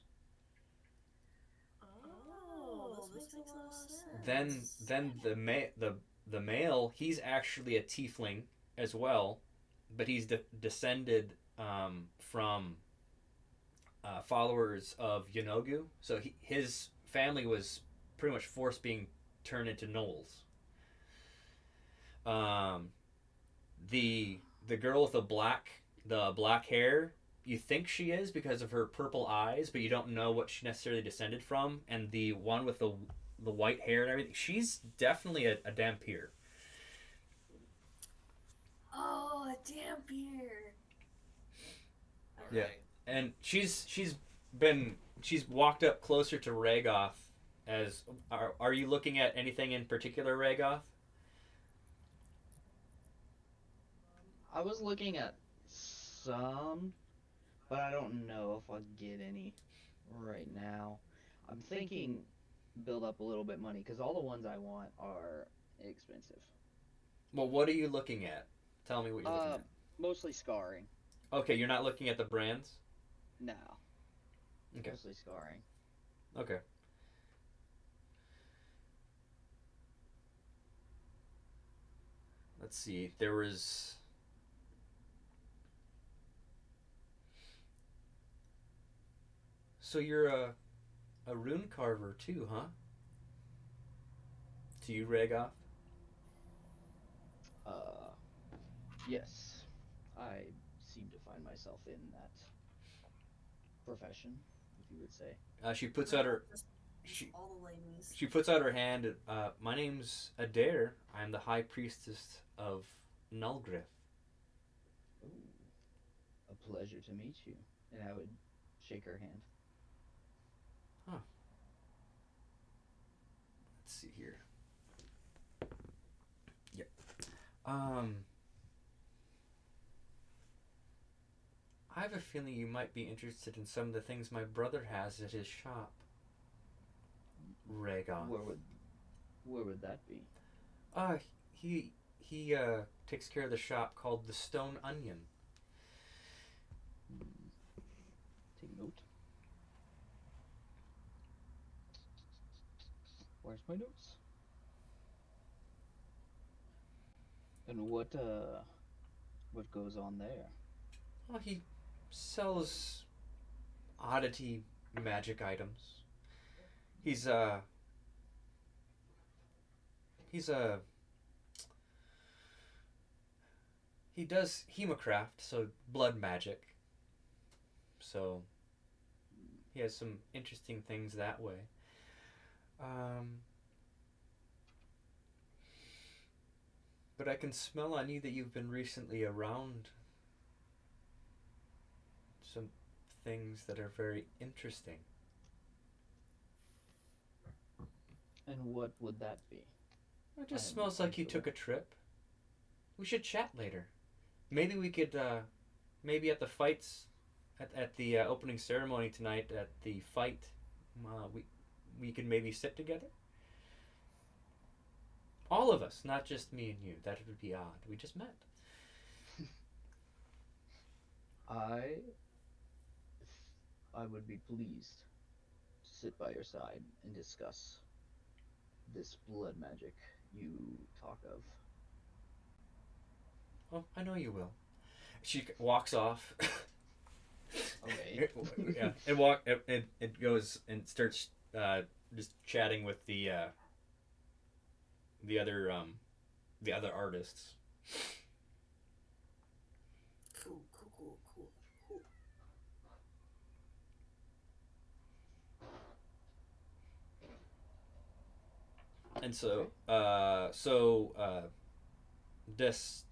Oh, this makes a lot of sense. Then the male, he's actually a tiefling as well, but he's descended from followers of Yonogu. So his family was pretty much forced being turned into gnolls. The girl with the black hair, you think she is because of her purple eyes, but you don't know what she necessarily descended from. And the one with the white hair and everything, she's definitely a Dhampir. Oh, a dampier. Yeah. Alright. And she's walked up closer to Rhaegoth. Are you looking at anything in particular, Rhaegoth? I was looking at some, but I don't know if I'll get any right now. I'm thinking build up a little bit money because all the ones I want are expensive. Well, what are you looking at? Tell me what you're looking Mostly scarring. at. Okay, you're not looking at the brands? No. Okay. Mostly scarring. Okay. Let's see. There was. So you're a rune carver too, huh? To you, Rhaegoth? Yes. I seem to find myself in that profession, if you would say. She puts out her Just she all the ladies. she puts out her hand. My name's Adair. I'm the High Priestess of Nulgrith. Ooh, a pleasure to meet you. And I would shake her hand. Let's see here. Yep. I have a feeling you might be interested in some of the things my brother has at his shop. Rhaegoth. Where would that be? He takes care of the shop called the Stone Onion. Take note. Where's my notes? And what goes on there? Well, he sells oddity magic items. He's he does hemocraft, so blood magic. So he has some interesting things that way. But I can smell on you that you've been recently around some things that are very interesting. And what would that be? It just I smells haven't like you been to took a trip. We should chat later. Maybe we could, maybe at the fights, at the opening ceremony tonight, at the fight, we could maybe sit together. All of us, not just me and you. That would be odd. We just met. I would be pleased to sit by your side and discuss this blood magic you talk of. Oh, I know you will. She walks off. Okay. Yeah, and walk. It goes and starts just chatting with the other the other artists. Cool, cool, cool, cool, cool. And so, this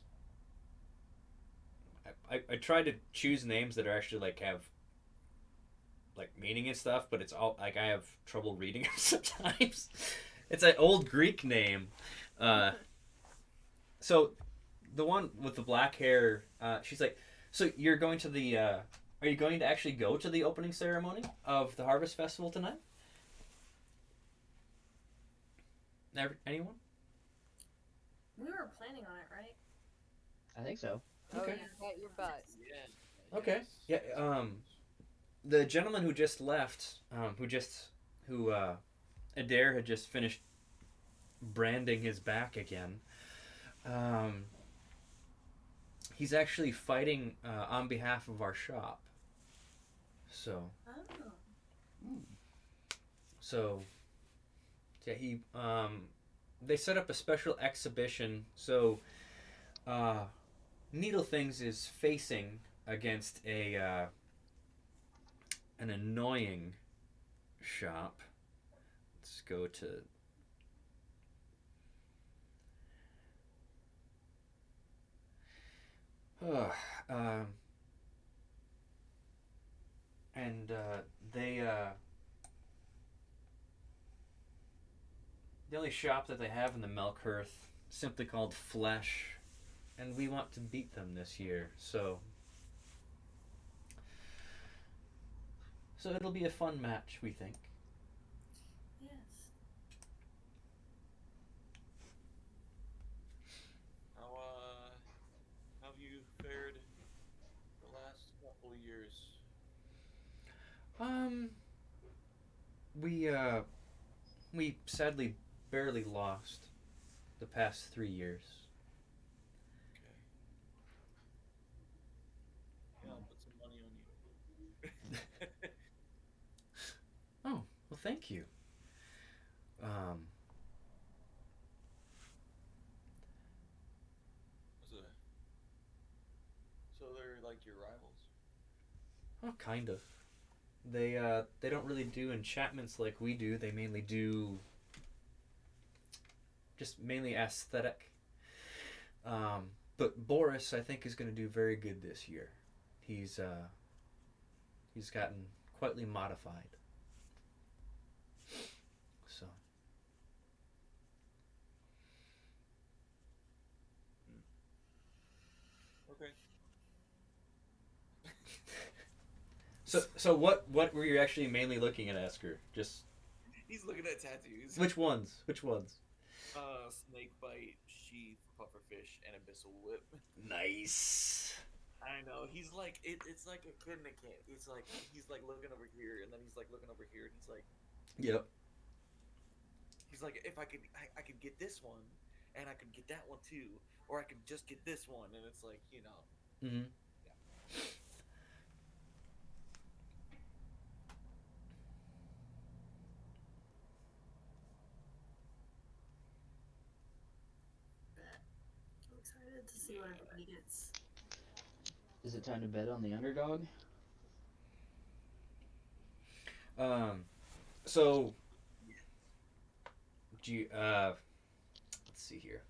I try to choose names that are actually like have like meaning and stuff, but it's all like I have trouble reading them sometimes. It's an old Greek name. So the one with the black hair, she's like, so you're going to the are you going to actually go to the opening ceremony of the Harvest Festival tonight? Anyone? We were planning on it, right? I think so. Oh, Okay. you got your butt. Yeah. Okay. yes. Yeah. The gentleman who just left, who Adair had just finished branding his back again. He's actually fighting on behalf of our shop. So, Oh. so yeah, they set up a special exhibition. So, Needle Things is facing against an annoying shop. Let's go to. And the only shop that they have in the Melkirth simply called Flesh, and we want to beat them this year. So it'll be a fun match, we think. Yes. How have you fared the last couple of years? We sadly barely lost the past 3 years. Okay. Yeah, I'll put some money on you. Oh, well, thank you. Was it? So they're like your rivals? Oh, kind of. They don't really do enchantments like we do. They mainly do just mainly aesthetic. But Boris, I think, is going to do very good this year. He's gotten quietly modified. So. Okay. So what were you actually mainly looking at, Asker? Just He's looking at tattoos. which ones? Which ones? Snake bite, sheath, pufferfish, and abyssal whip. Nice. I know. He's like it's like a kid in a kid. It's like he's like looking over here, and then he's like looking over here, and Yep. he's like if I could get this one, and I could get that one too, or I could just get this one, and it's like Mm-hmm. Bet. I'm excited to see what everybody gets. Is it time to bet on the underdog? So do you, let's see here.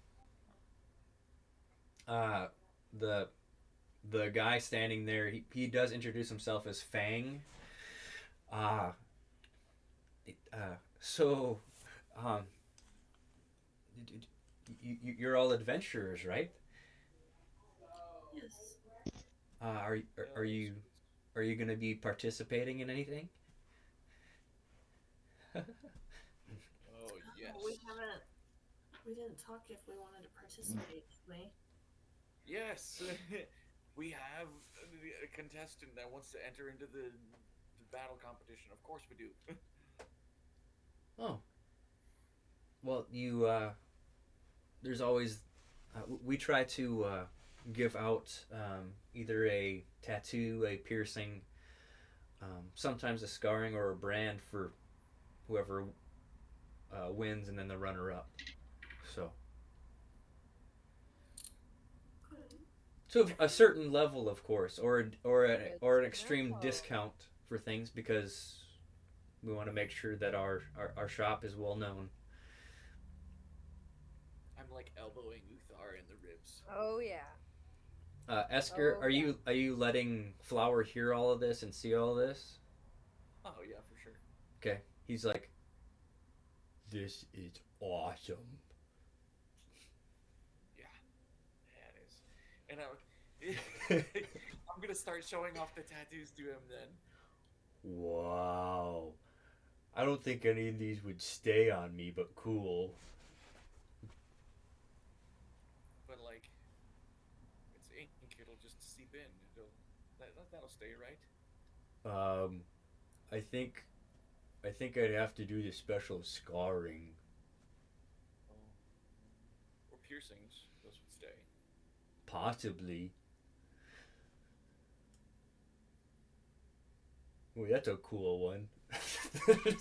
The guy standing there, he does introduce himself as Fang. Uh, so, um, you're all adventurers, right? Yes. Are you going to be participating in anything? Oh yes. We didn't talk if we wanted to participate, did we? Yes. We have a contestant that wants to enter into the battle competition. Of course we do. Oh. Well, you, there's always, we try to give out either a tattoo, a piercing, sometimes a scarring or a brand for whoever wins, and then the runner-up. So, to a certain level, of course, or an extreme discount for things, because we want to make sure that our shop is well known. I'm like elbowing Uthar in the ribs. Oh yeah. Esker, Oh, are you letting Flower hear all of this and see all of this? Oh yeah, for sure. Okay. He's like, this is awesome. Yeah, it is. And I'm gonna start showing off the tattoos to him then. Wow. I don't think any of these would stay on me, but cool. But like, it's ink. It'll just seep in. That'll stay, right? I think I'd have to do the special scarring. Or piercings. Those would stay. Possibly. Oh, that's a cool one.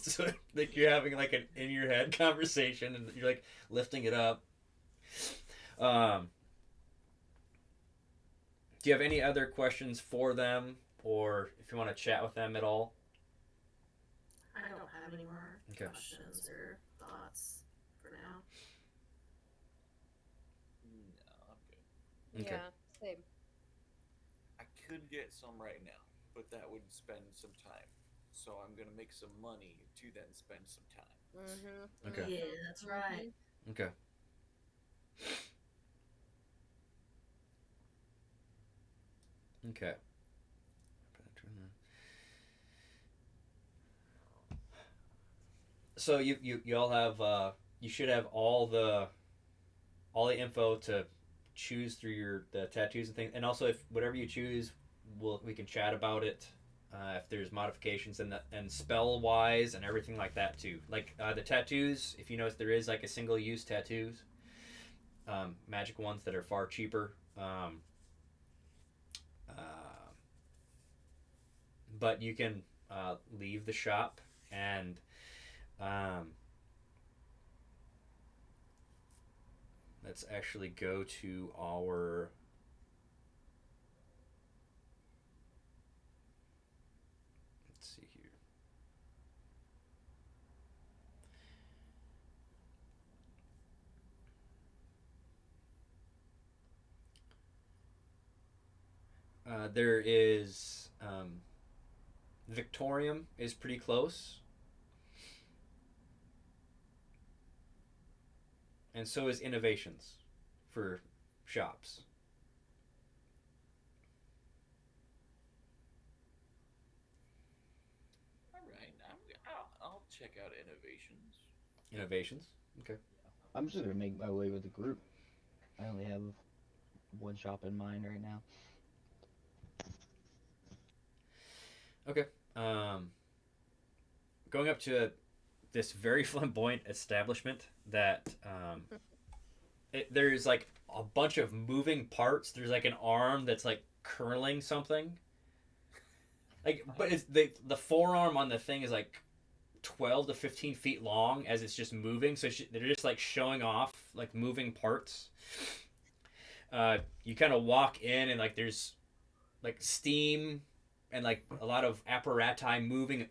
So, like you're having like an in your head conversation, and you're like lifting it up. Do you have any other questions for them, or if you want to chat with them at all? I don't have any more Okay. questions or thoughts for now. No, I'm good. Okay. Yeah. Same. I could get some right now, but that would spend some time. So I'm gonna make some money to then spend some time. Mm-hmm. Okay. Yeah, that's right. Okay. Okay. So you all have you should have all the info to choose through the tattoos and things, and also if whatever you choose, we can chat about it. If there's modifications and spell wise and everything like that too. Like the tattoos, if you notice, there is like a single use tattoos, magic ones that are far cheaper. But you can leave the shop and let's actually go to our let's see here. There is Victorium is pretty close. And so is Innovations for shops. All right, I'll check out Innovations. Innovations. Okay. I'm just gonna make my way with the group. I only have one shop in mind right now. Okay. Going up to this very flamboyant establishment that there's like a bunch of moving parts. There's like an arm that's like curling something. Like, but it's the forearm on the thing is like 12 to 15 feet long as it's just moving. So they're just like showing off like moving parts. You kind of walk in and like there's like steam and like a lot of apparati moving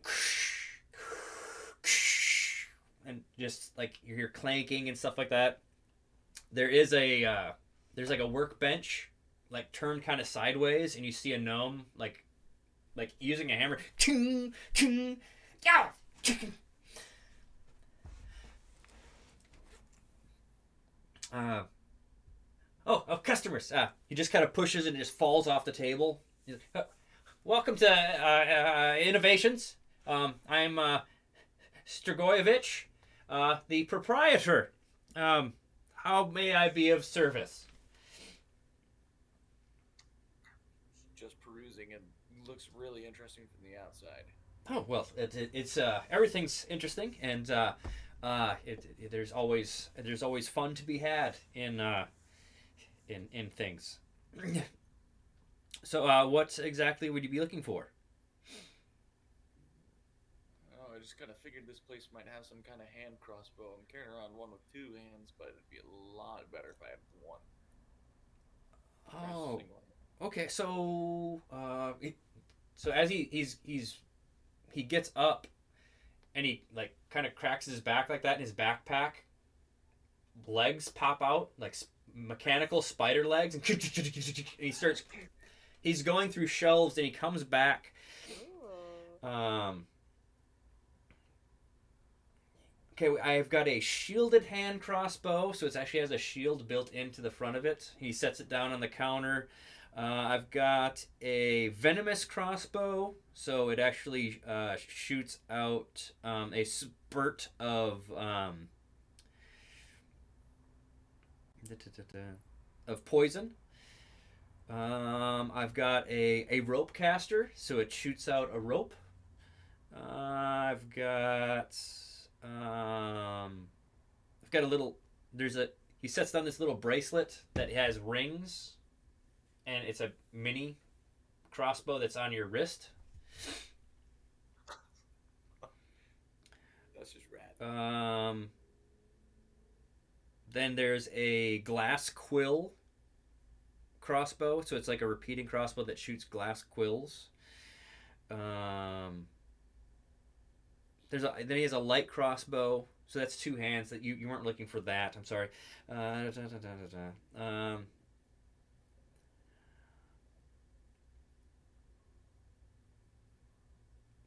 and just like you hear clanking and stuff like that. There is there's like a workbench like turned kind of sideways, and you see a gnome like using a hammer. Ching, ching, yeah, ching. Customers. He just kind of pushes and just falls off the table. He's like, welcome to Innovations. I'm Strigojevich, the proprietor. How may I be of service? Just perusing and looks really interesting from the outside. Oh well, it's everything's interesting, and there's always fun to be had in things. So, what exactly would you be looking for? Oh, I just kind of figured this place might have some kind of hand crossbow. I'm carrying around one with two hands, but it'd be a lot better if I had one. Oh, Single hand. okay. So as he gets up and he like kind of cracks his back like that, and his backpack legs pop out like mechanical spider legs, and he starts. He's going through shelves, and he comes back. Ooh. Okay, I've got a shielded hand crossbow, so it actually has a shield built into the front of it. He sets it down on the counter. I've got a venomous crossbow, so it actually shoots out a spurt of poison. I've got a rope caster, so it shoots out a rope. I've got a little. There's a. He sets down this little bracelet that has rings, and it's a mini crossbow that's on your wrist. That's just rad. Then there's a glass quill crossbow, so it's like a repeating crossbow that shoots glass quills. Then he has a light crossbow, so that's two hands. That you weren't looking for that. I'm sorry.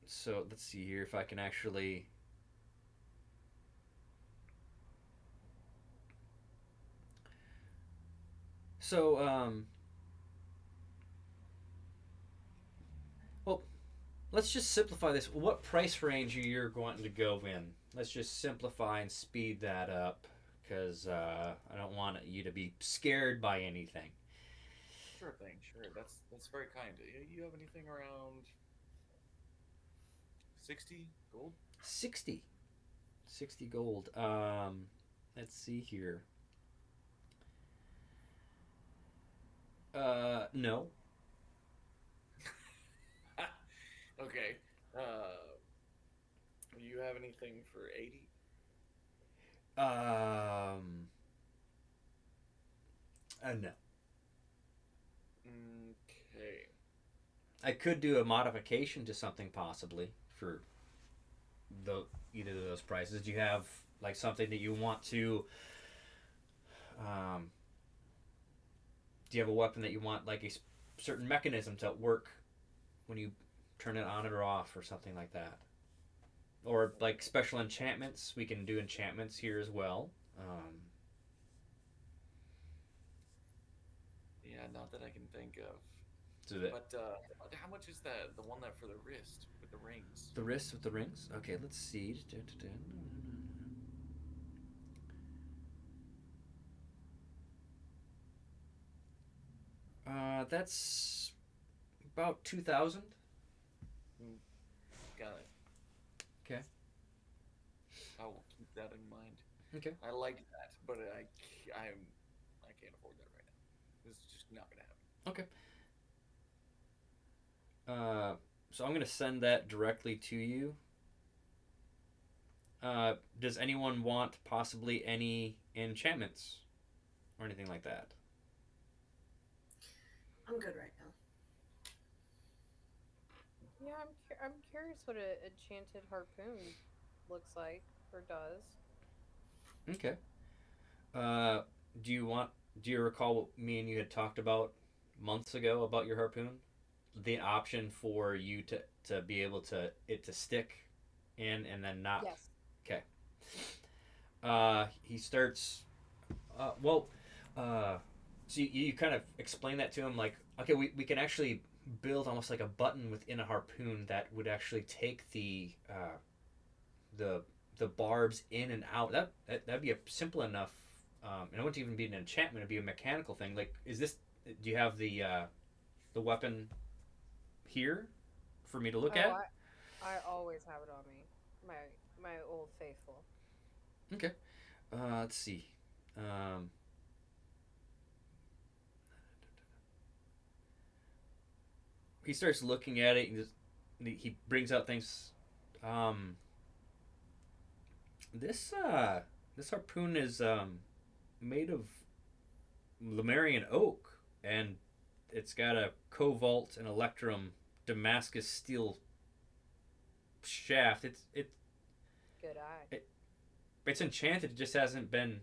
So let's see here if I can actually. So well, let's just simplify this. What price range are you wanting to go in? Let's just simplify and speed that up, because I don't want you to be scared by anything. Sure thing, sure. That's very kind. You have anything around 60 gold? 60 gold. Let's see here. No. Okay. Do you have anything for 80? No. Okay. I could do a modification to something possibly for the either of those prices. Do you have like something that you want to? Do you have a weapon that you want like a certain mechanism to work when you turn it on or off or something like that? Or like special enchantments, we can do enchantments here as well. Yeah, not that I can think of. So that But how much is the one that for the wrist with the rings? the wrist with the rings. Okay, let's see. That's about 2,000. Got it. Okay. I will keep that in mind. Okay. I like that, but I can't afford that right now. This is just not gonna happen. Okay. So I'm gonna send that directly to you. Does anyone want possibly any enchantments or anything like that? I'm good right now. Yeah, I'm curious what a enchanted harpoon looks like or does. Okay. Do you recall what me and you had talked about months ago about your harpoon? The option for you to be able to stick in and then not. Yes. Okay. He starts. Well, so you kind of explain that to him, like, okay, we can actually build almost like a button within a harpoon that would actually take the barbs in and out. That'd be a simple enough. And it wouldn't even be an enchantment; it'd be a mechanical thing. Like, is this? Do you have the weapon here for me to look at? I always have it on me. My old faithful. Okay. Let's see. Um, he starts looking at it and he brings out things. Um, this harpoon is made of Lemurian oak, and it's got a cobalt and electrum Damascus steel shaft. Good eye. It's enchanted. It just hasn't been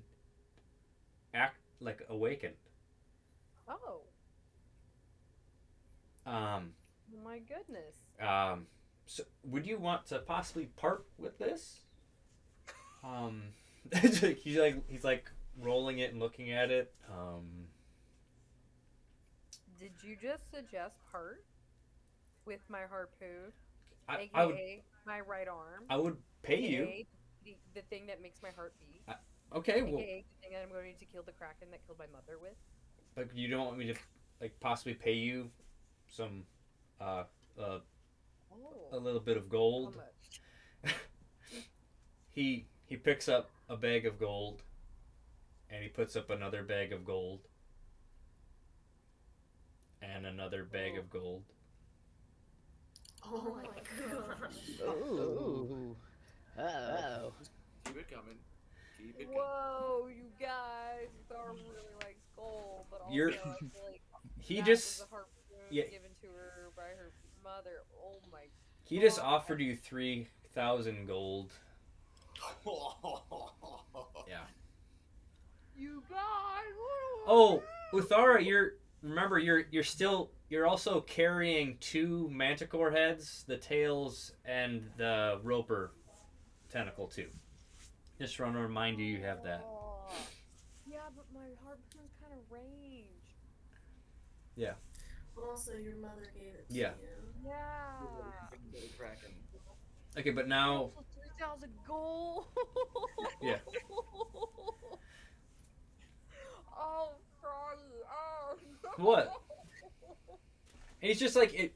awakened. Oh, Um, my goodness. um, so would you want to possibly part with this? Um, he's like rolling it and looking at it. Did you just suggest part with my harpoon, I, aka I would my right arm, I would pay you. aka the thing that makes my heart beat, Okay, well, aka the thing that I'm going to kill the kraken that killed my mother with? like you don't want me to like possibly pay you some uh uh a Oh, little bit of how gold. much? He picks up a bag of gold and he puts up another bag of gold and another bag of gold. Oh my gosh. Ooh. Oh. Keep it coming. Keep it coming. Whoa, you guys! Thor really likes gold, but also You're- I feel like He that just was a harpoon yeah. given to her by her mother. Oh my! he just offered you 3,000 gold. Yeah. You guys! Oh, Uthara, you're also carrying two manticore heads, the tails, and the roper tentacle too. Just want to remind you have that. Oh. Yeah, but my harpoon's kind of ranged. But also, your mother gave it to Yeah. you. Yeah. Kraken. Okay, but now Also 3,000 gold. Yeah. Oh, Froggy. Oh. What? it's just like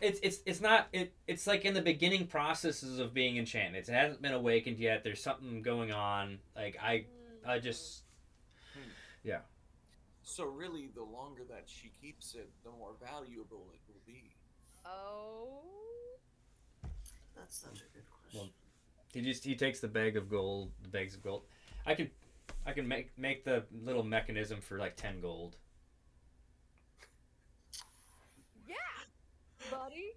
it's not it's like in the beginning processes of being enchanted. It hasn't been awakened yet. There's something going on. Like I just So really, the longer that she keeps it, the more valuable it will be. Oh. That's such a good question. he takes the bags of gold. I can make the little mechanism for like 10 gold. Yeah, buddy.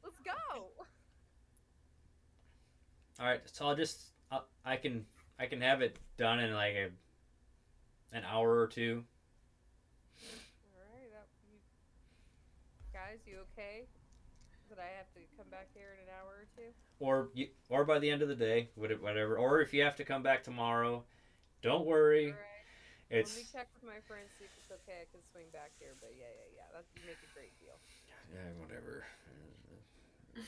Let's go. All right, so I can have it done in like an hour or two. All right, guys, you okay? That I have to come back here in an hour or two? Or by the end of the day, whatever. Or if you have to come back tomorrow, don't worry. All right. It's Let me check with my friends, see if it's okay. I can swing back here, but yeah. You make a great deal. whatever. Do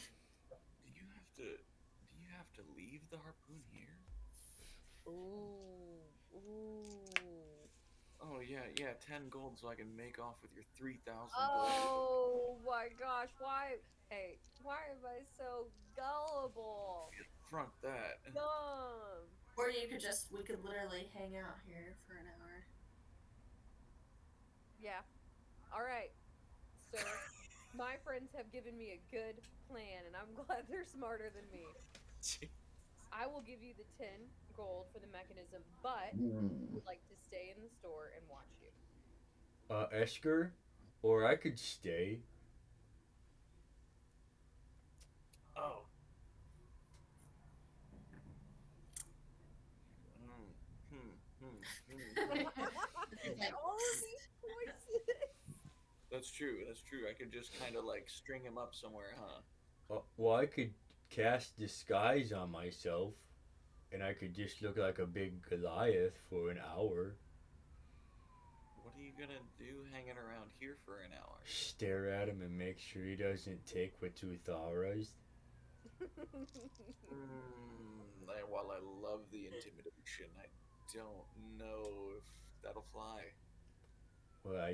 you have to leave the harpoon here? Ooh. Oh yeah, 10 gold so I can make off with your 3,000 gold. Oh my gosh, why? Hey, why am I so gullible? Front that. Dumb. Or we could literally hang out here for an hour. Yeah. All right. So, my friends have given me a good plan, and I'm glad they're smarter than me. I will give you the 10 gold for the mechanism, but would like to stay in the store and watch you. Esker, or I could stay. Oh. And all of these voices. That's true. I could just kind of like string him up somewhere, huh? Well, I could cast disguise on myself, and I could just look like a big Goliath for an hour. What are you gonna do hanging around here for an hour? Stare at him and make sure he doesn't take what's Uthara's. While I love the intimidation, I don't know if that'll fly. Well,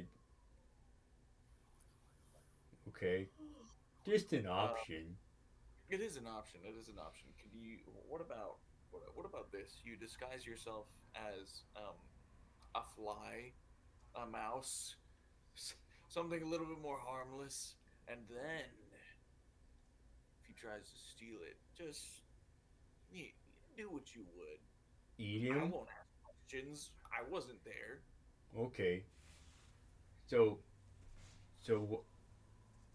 okay. Just an option. It is an option. It is an option. Could you? What about this? You disguise yourself as a fly, a mouse, something a little bit more harmless, and then if he tries to steal it, just you do what you would. Eat I him? won't ask questions. I wasn't there. Okay. So, so,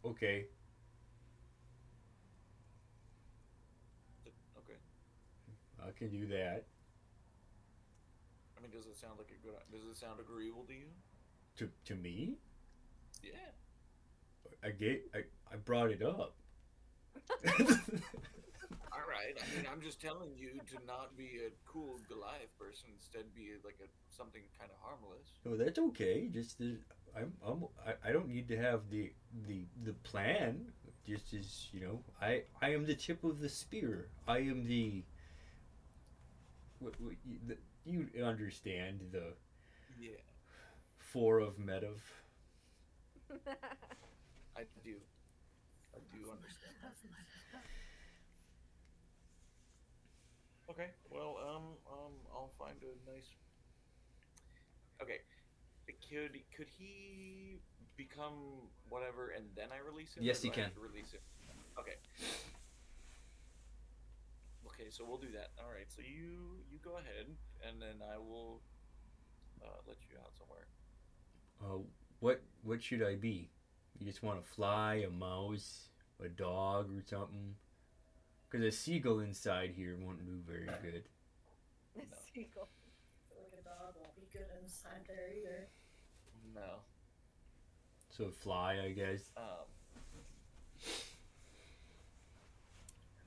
okay. Okay. I can do that. I mean, does it sound like a good? Does it sound agreeable to you? To me? Yeah. I brought it up. All right. I mean, I'm just telling you to not be a cool Goliath person. Instead, be like a something kind of harmless. Oh, that's okay. Just I don't need to have the plan. Just as you know, I am the tip of the spear. I am you understand the Yeah, four of Medov. I do. I do understand that. Okay. Well, I'll find a nice. Okay. Could he become whatever and then I release him? Or Yes, do he I can. have to release him? Okay. Okay, so we'll do that. All right. So you go ahead, and then I will let you out somewhere. Uh, what should I be? You just want to fly, a mouse, a dog, or something? Because a seagull inside here won't do very good. A No. seagull. I feel like a dog won't be good inside there either. No. So fly, I guess.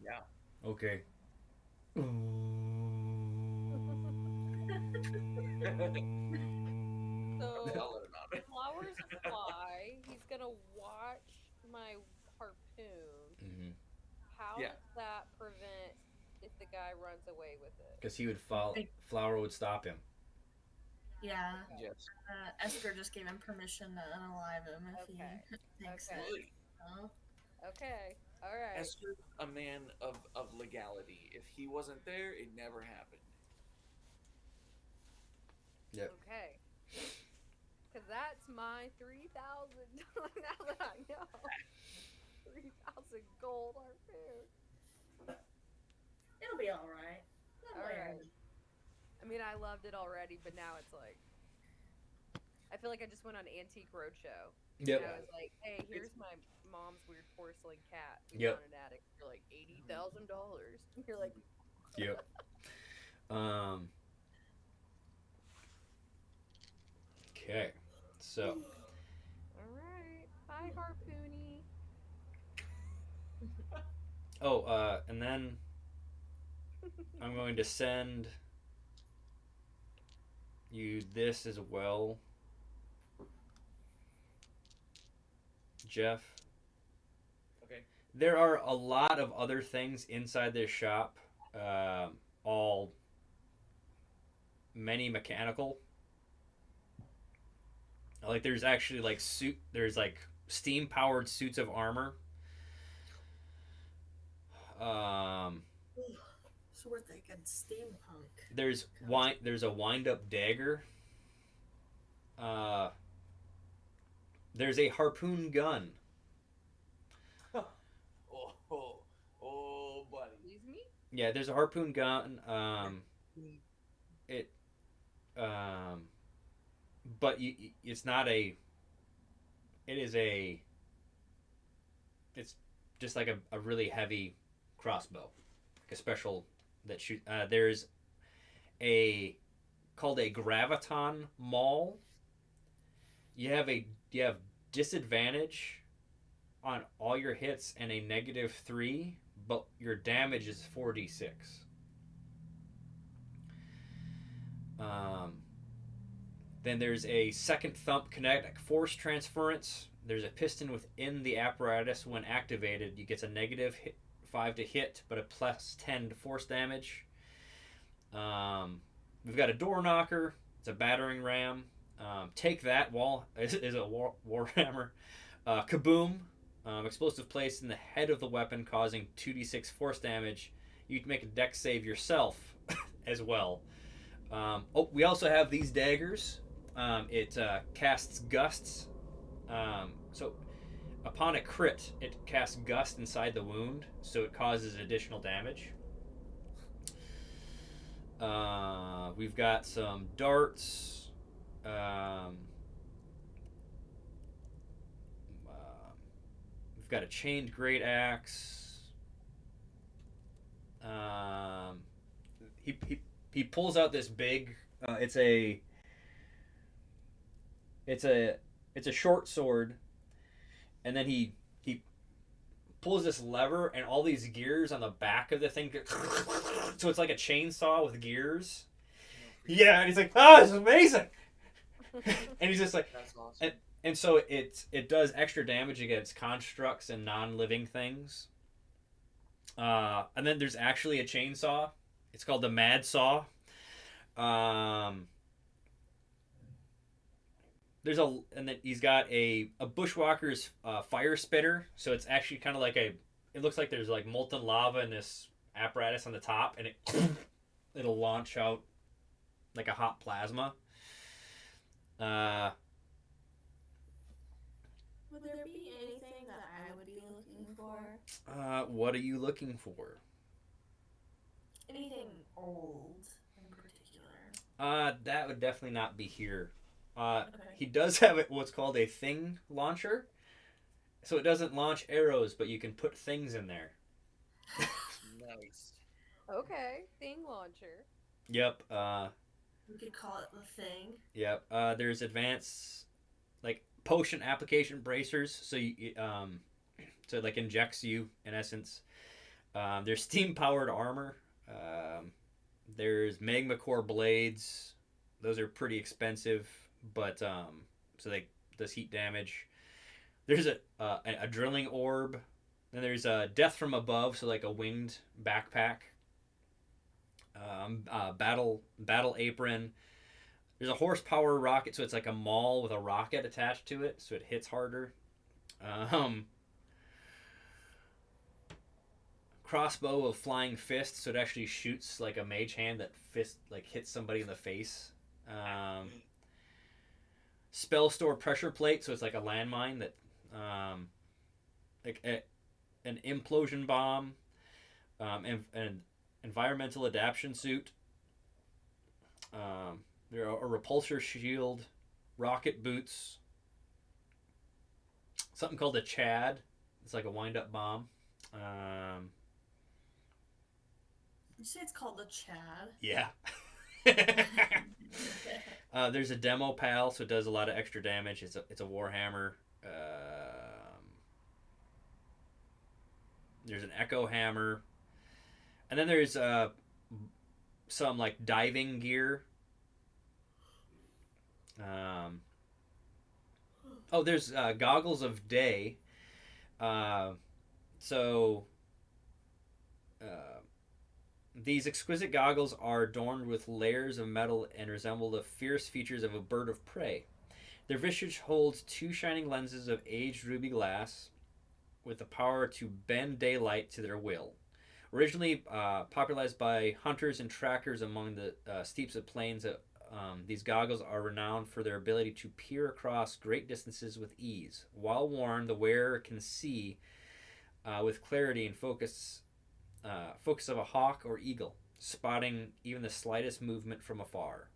Yeah. Okay. So I'll let him out. Flowers fly. He's gonna watch my harpoon. Mhm. How Yeah. does that prevent if the guy runs away with it? Because he would fall. Flower would stop him. Yeah. Yes. Esther just gave him permission to unalive him if Okay. he thinks Okay. that. Really? Okay. All right. Esther's a man of legality. If he wasn't there, it never happened. Okay. Because that's my 3,000. Now that I know. 3,000 gold harpoon. It'll be alright. Alright. I mean, I loved it already, but now it's like. I feel like I just went on Antique Roadshow. Yep. And I was like, hey, here's my mom's weird porcelain cat. We Yep. found an attic for like $80,000. You're like, Yep. Okay. So. alright. Bye, Harpoony. Oh, and then I'm going to send you this as well, Jeff. Okay. There are a lot of other things inside this shop, all many mechanical. Like there's actually like there's like steam powered suits of armor. So we're thinking steampunk. There's a wind up dagger. There's a harpoon gun. Oh, buddy. Excuse me? Yeah, there's a harpoon gun. It but it's not a. It is a. It's just like a really heavy crossbow, like a special that shoot. There's a called a graviton maul. You have disadvantage on all your hits and a -3, but your damage is 4d6. Then there's a second thump kinetic force transference. There's a piston within the apparatus. When activated, you get a -5 to hit, but a +10 to force damage. We've got a door knocker. It's a battering ram. Take that wall is a warhammer. Kaboom. explosive placed in the head of the weapon, causing 2d6 force damage. You can make a dex save yourself as well. We also have these daggers. It casts gusts. So upon a crit, it casts gust inside the wound, so it causes additional damage. We've got some darts. We've got a chained great axe. He pulls out this big. It's a short sword, and then he pulls this lever, and all these gears on the back of the thing. So it's like a chainsaw with gears. Yeah, and he's like, "Oh, this is amazing!" And he's just like, That's awesome. and so it does extra damage against constructs and non-living things. And then there's actually a chainsaw. It's called the Mad Saw. And then he's got a bushwalker's fire spitter. So it's actually kind of like it looks like there's like molten lava in this apparatus on the top, and it'll launch out like a hot plasma. Would there be anything that I would be looking for? What are you looking for? Anything old in particular? That would definitely not be here. Okay. He does have what's called a thing launcher. So it doesn't launch arrows, but you can put things in there. Nice. Okay, thing launcher. Yep. We could call it the thing. Yep. There's advanced, like, potion application bracers. So so it, like, injects you in essence. There's steam powered armor. There's magma core blades. Those are pretty expensive, but so they does heat damage. There's a drilling orb. Then there's a death from above, so like a winged backpack. Battle apron. There's a horsepower rocket, so it's like a maul with a rocket attached to it, so it hits harder. Crossbow of flying fist, so it actually shoots like a mage hand that fist like hits somebody in the face. Spell store pressure plate, so it's like a landmine that an implosion bomb, and environmental adaptation suit. There are a repulsor shield, rocket boots, something called a Chad. It's like a wind-up bomb. You say it's called the Chad? Yeah. There's a demo pal, so it does a lot of extra damage. It's a warhammer. There's an echo hammer, and then there's some like diving gear. There's goggles of day. These exquisite goggles are adorned with layers of metal and resemble the fierce features of a bird of prey. Their visage holds two shining lenses of aged ruby glass with the power to bend daylight to their will. Originally popularized by hunters and trackers among the steeps of plains, these goggles are renowned for their ability to peer across great distances with ease. While worn, the wearer can see with clarity and focus of a hawk or eagle, spotting even the slightest movement from afar.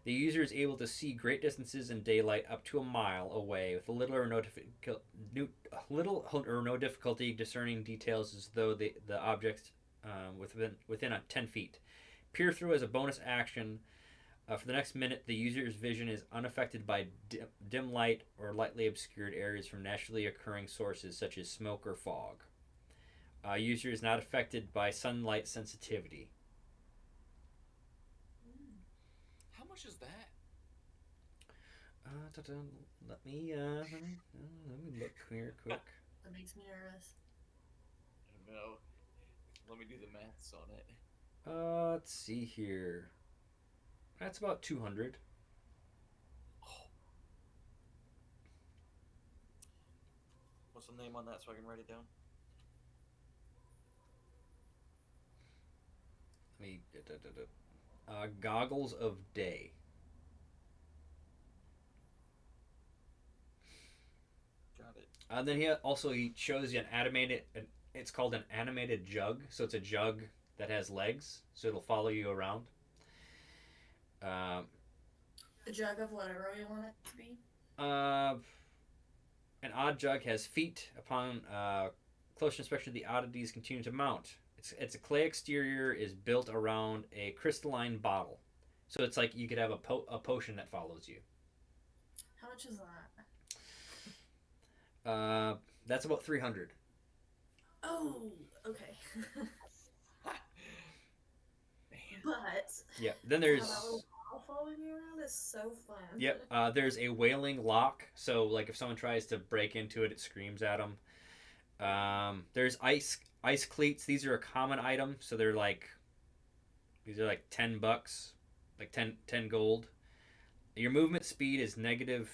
The user is able to see great distances in daylight up to a mile away with little or no difficulty discerning details as though the object within 10 feet. Peer through as a bonus action. For the next minute, the user's vision is unaffected by dim light or lightly obscured areas from naturally occurring sources such as smoke or fog. User is not affected by sunlight sensitivity. How much is that? Let me look here quick. That makes me nervous. I don't know. Let me do the maths on it. Let's see here. That's about 200. some name on that so I can write it down? Let me. Goggles of Day. Got it. Then he shows you an animated. It's called an animated jug. So it's a jug that has legs, so it'll follow you around. Um, A jug of whatever we want it to be. An odd jug has feet. Upon closer inspection, the oddities continue to mount. It's a clay exterior is built around a crystalline bottle, so it's like you could have a potion that follows you. How much is that? That's about 300. Oh, okay. But Yeah. Then there's. how that little bottle following you around is so fun. Yep. There's a wailing lock, so like if someone tries to break into it, it screams at them. There's ice cleats. These are a common item, so they're like $10, like 10 gold. Your movement speed is negative.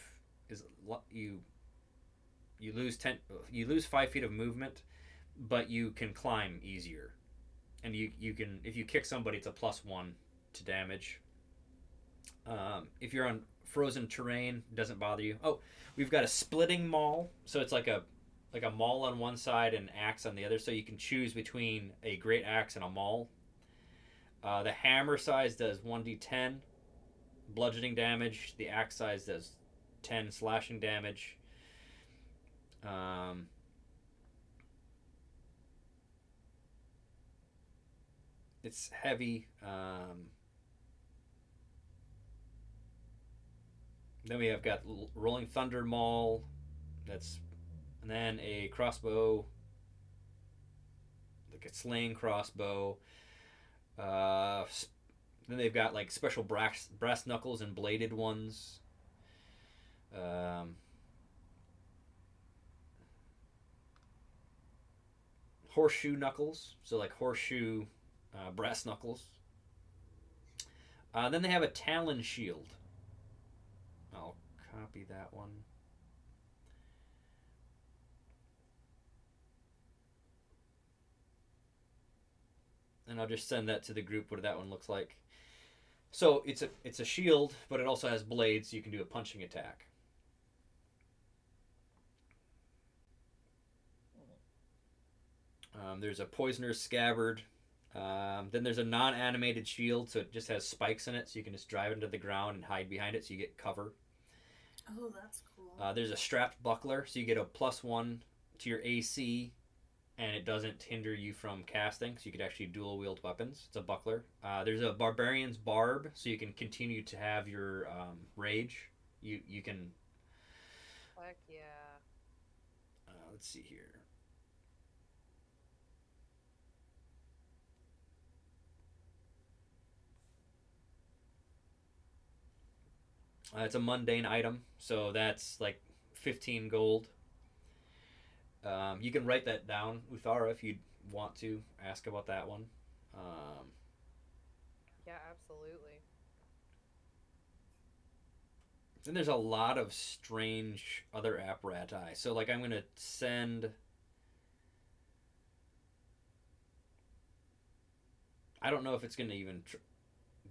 You lose 5 feet of movement, but you can climb easier, and you can, if you kick somebody, it's a +1 to damage. If you're on frozen terrain, it doesn't bother you. Oh, we've got a splitting maul, so it's like a maul on one side and axe on the other, so you can choose between a great axe and a maul. The hammer size does 1d10 bludgeoning damage. The axe size does 10 slashing damage. It's heavy. Then we have got Rolling Thunder Maul. And then a crossbow, like a slaying crossbow. Then they've got like special brass knuckles and bladed ones. Horseshoe knuckles, so like horseshoe brass knuckles. Then they have a talon shield. I'll copy that one. And I'll just send that to the group what that one looks like. So it's a shield, but it also has blades, so you can do a punching attack. There's a poisoner's scabbard. Then there's a non-animated shield, so it just has spikes in it, so you can just drive into the ground and hide behind it, so you get cover. Oh, that's cool. There's a strapped buckler, so you get a +1 to your AC, and it doesn't hinder you from casting, so you could actually dual wield weapons. It's a buckler. There's a barbarian's barb, so you can continue to have your rage. You can. Heck yeah. Let's see here. It's a mundane item, so that's like 15 gold. You can write that down, Uthara, if you want to ask about that one. Yeah, absolutely. Then there's a lot of strange other apparati. So, like, I'm going to send. I don't know if it's going to even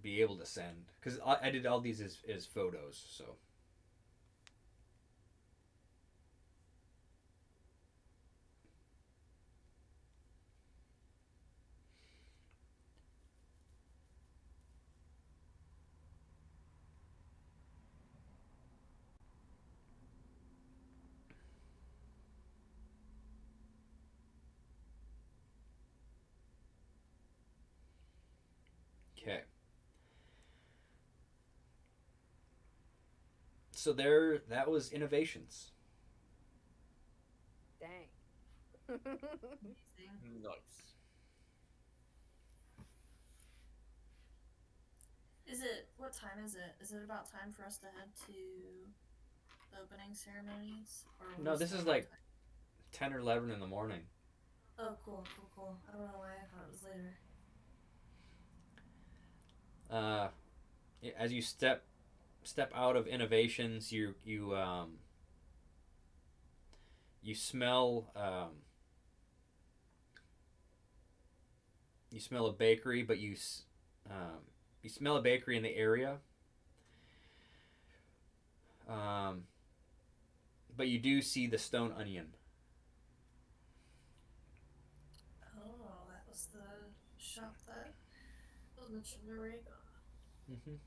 be able to send, because I did all these as photos, so. Okay. So that was innovations. Dang. Amazing. Nice. What time is it? Is it about time for us to head to the opening ceremonies? Or No, was this that is about like time? 10 or 11 in the morning. Oh, cool. I don't know why I thought it was later. As you step you smell you smell a bakery, but you smell a bakery in the area. But you do see the stone onion. Oh, that was the shop that was mentioned in Rhaegar. Mm-hmm.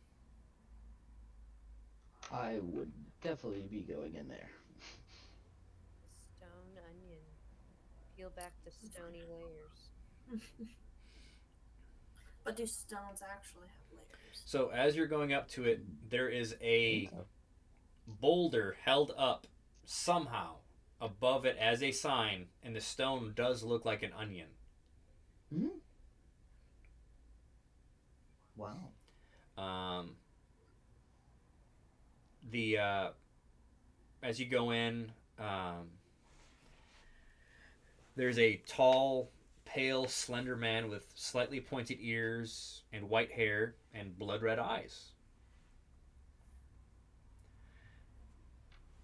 I would definitely be going in there. Stone onion. Peel back the stony layers. But do stones actually have layers? So as you're going up to it, there is a boulder held up somehow above it as a sign, and the stone does look like an onion. Hmm? Wow. The as you go in, there's a tall, pale, slender man with slightly pointed ears and white hair and blood red eyes.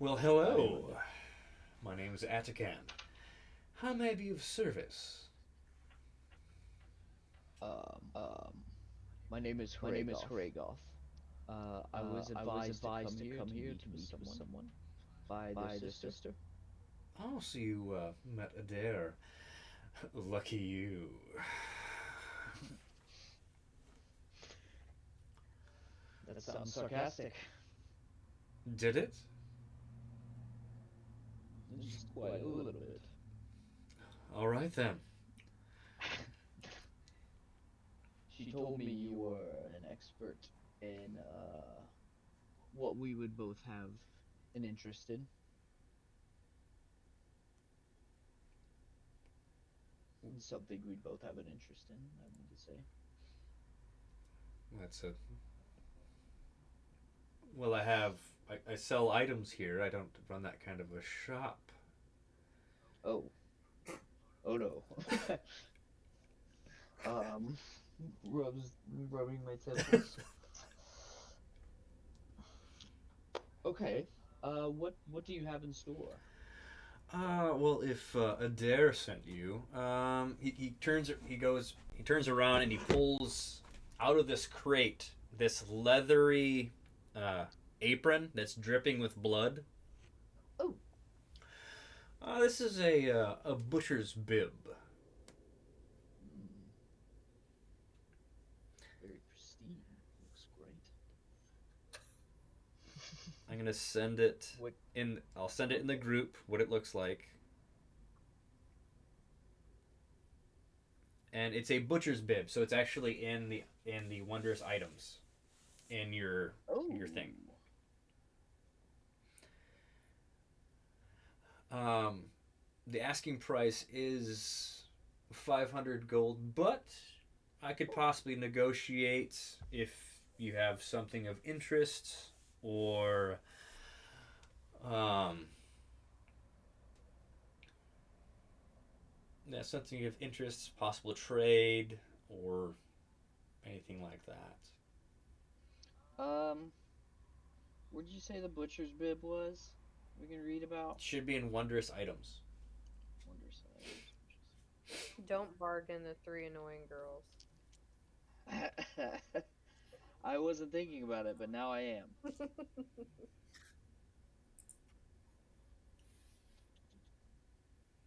Well, hello. My name is Atakan. How may I be of service? My name is Hragoth. I was advised to come here to meet with someone by their sister. Oh, so you met Adair. Lucky you. That sounds sarcastic. Did it? Just quite a little bit. All right then. She told me you were an expert in what we would both have an interest in. Something we'd both have an interest in, I mean to say. That's it. Well, I sell items here. I don't run that kind of a shop. Oh. Oh no. Rubbing my temples. Okay. What do you have in store? Well, if Adair sent you, he turns around and he pulls out of this crate this leathery apron that's dripping with blood. Oh. This is a butcher's bib. Very pristine. Looks great. I'm gonna send it What? I'll send it in the group what it looks like. And it's a butcher's bib, so it's actually in the wondrous items in your thing. The asking price is 500 gold, but I could possibly negotiate if you have something of interest or something of interest, possible trade or anything like that. What did you say the butcher's bib was? We can read about Should be in wondrous items. wondrous items. Don't bargain the 3 annoying girls. I wasn't thinking about it, but now I am.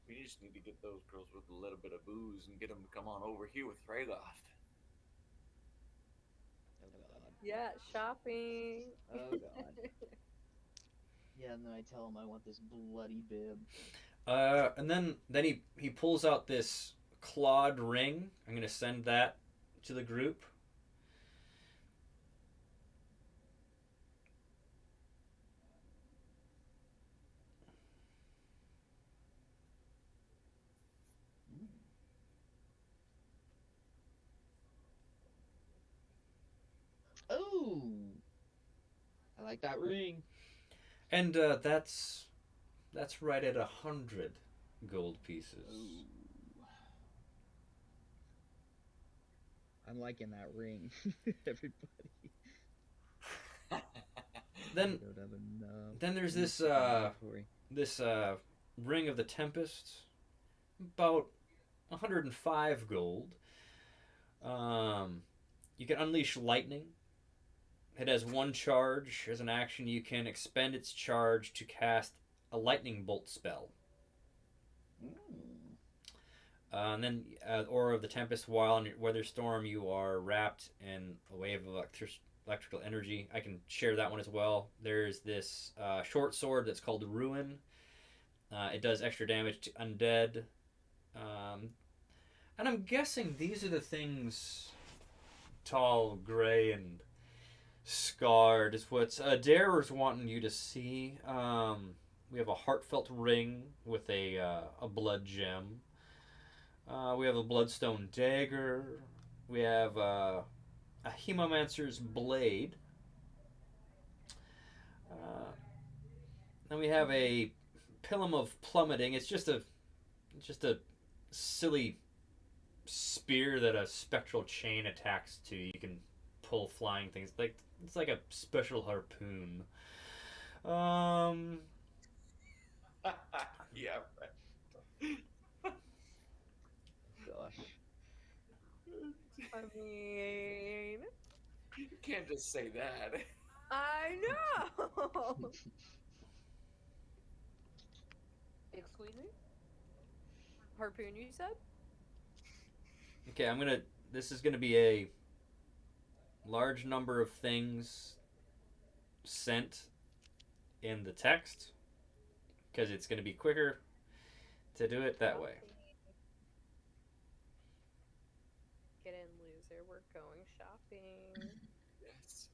We just need to get those girls with a little bit of booze and get them to come on over here with Rhaegoth. Oh god. Yeah, shopping. Oh god. Yeah, and then I tell him I want this bloody bib. And then he pulls out this clawed ring. I'm gonna send that to the group. Oh, I like that ring. And that's right at 100 gold pieces. Ooh. I'm liking that ring, everybody. Then I don't have enough. then there's this inventory. this Ring of the Tempest, about 105 gold. You can unleash lightning. It has one charge. As an action, you can expend its charge to cast a lightning bolt spell. And then Aura of the Tempest, while in Weather Storm, you are wrapped in a wave of electrical energy. I can share that one as well. There's this short sword that's called Ruin. It does extra damage to undead. And I'm guessing these are the things Tall, Gray, and Scarred is what Dare's wanting you to see. We have a Heartfelt Ring with a blood gem. We have a Bloodstone Dagger. We have a Hemomancer's Blade. Then we have a Pilum of Plummeting. It's just a silly spear that a spectral chain attacks to. You can pull flying things. It's like a special harpoon. Yeah. Gosh. I mean, You can't just say that. I know. Excuse me? Harpoon, you said? Okay, this is gonna be a large number of things sent in the text because it's gonna be quicker to do it that way. Get in, loser. We're going shopping. Yes.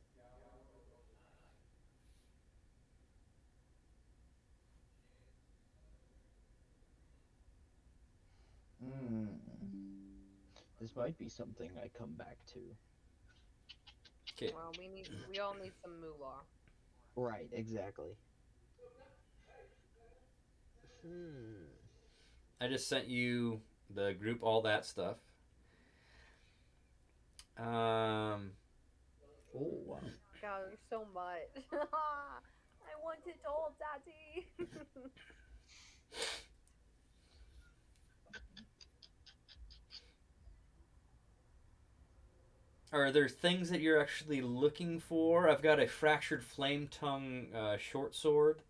This might be something I come back to. Okay, Well, we all need some moolah. Right, exactly. I just sent you the group, all that stuff. Oh, wow. God, there's so much. I want it all, Daddy. Are there things that you're actually looking for? I've got a Fractured Flame Tongue short sword.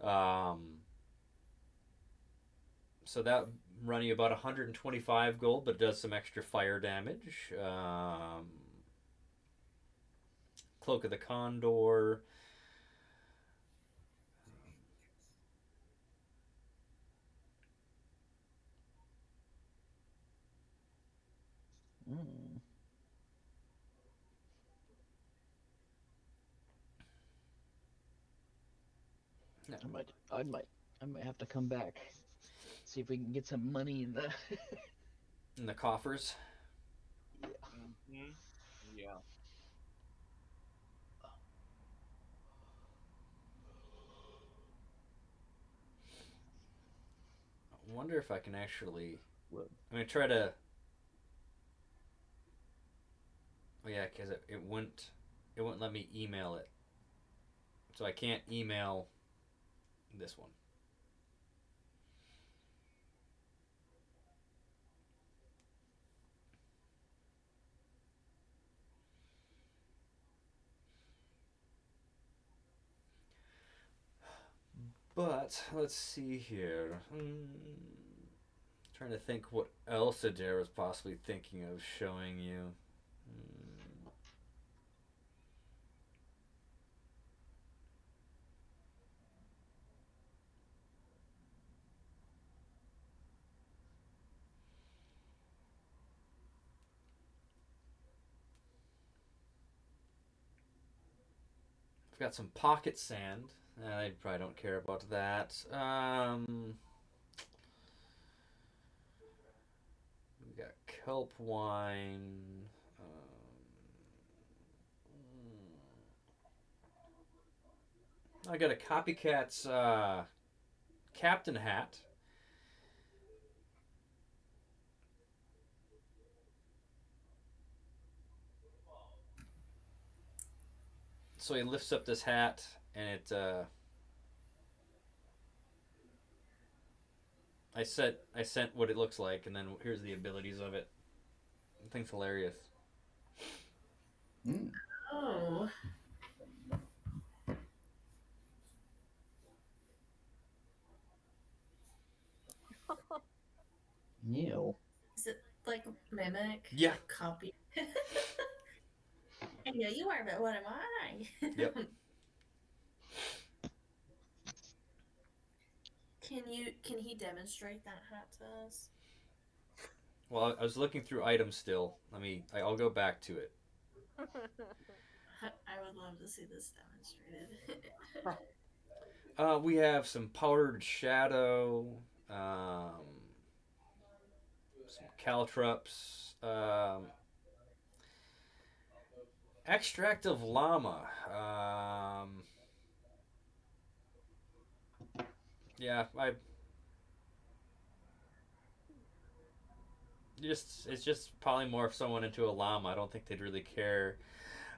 So that run you about 125 gold, but it does some extra fire damage. Cloak of the Condor. No. I might have to come back. See if we can get some money in the. In the coffers. Mm-hmm. Yeah. I wonder if I can actually. What? I'm gonna try to. Oh yeah, because it wouldn't let me email it, so I can't email this one. But let's see here. Trying to think what else Adair was possibly thinking of showing you. I've got some pocket sand. I probably don't care about that. We got kelp wine. I got a copycat's captain hat. So he lifts up this hat, and it I sent what it looks like, and then here's the abilities of it. I think it's hilarious. Mm. Oh. Neil. Is it like mimic? Yeah. Like copy? Yeah, you are, but what am I? Yep. Can he demonstrate that hat to us? Well, I was looking through items still. I'll go back to it. I would love to see this demonstrated. We have some powdered shadow, um, some caltrops, extract of llama. Yeah, I it's just polymorph someone into a llama. I don't think they'd really care.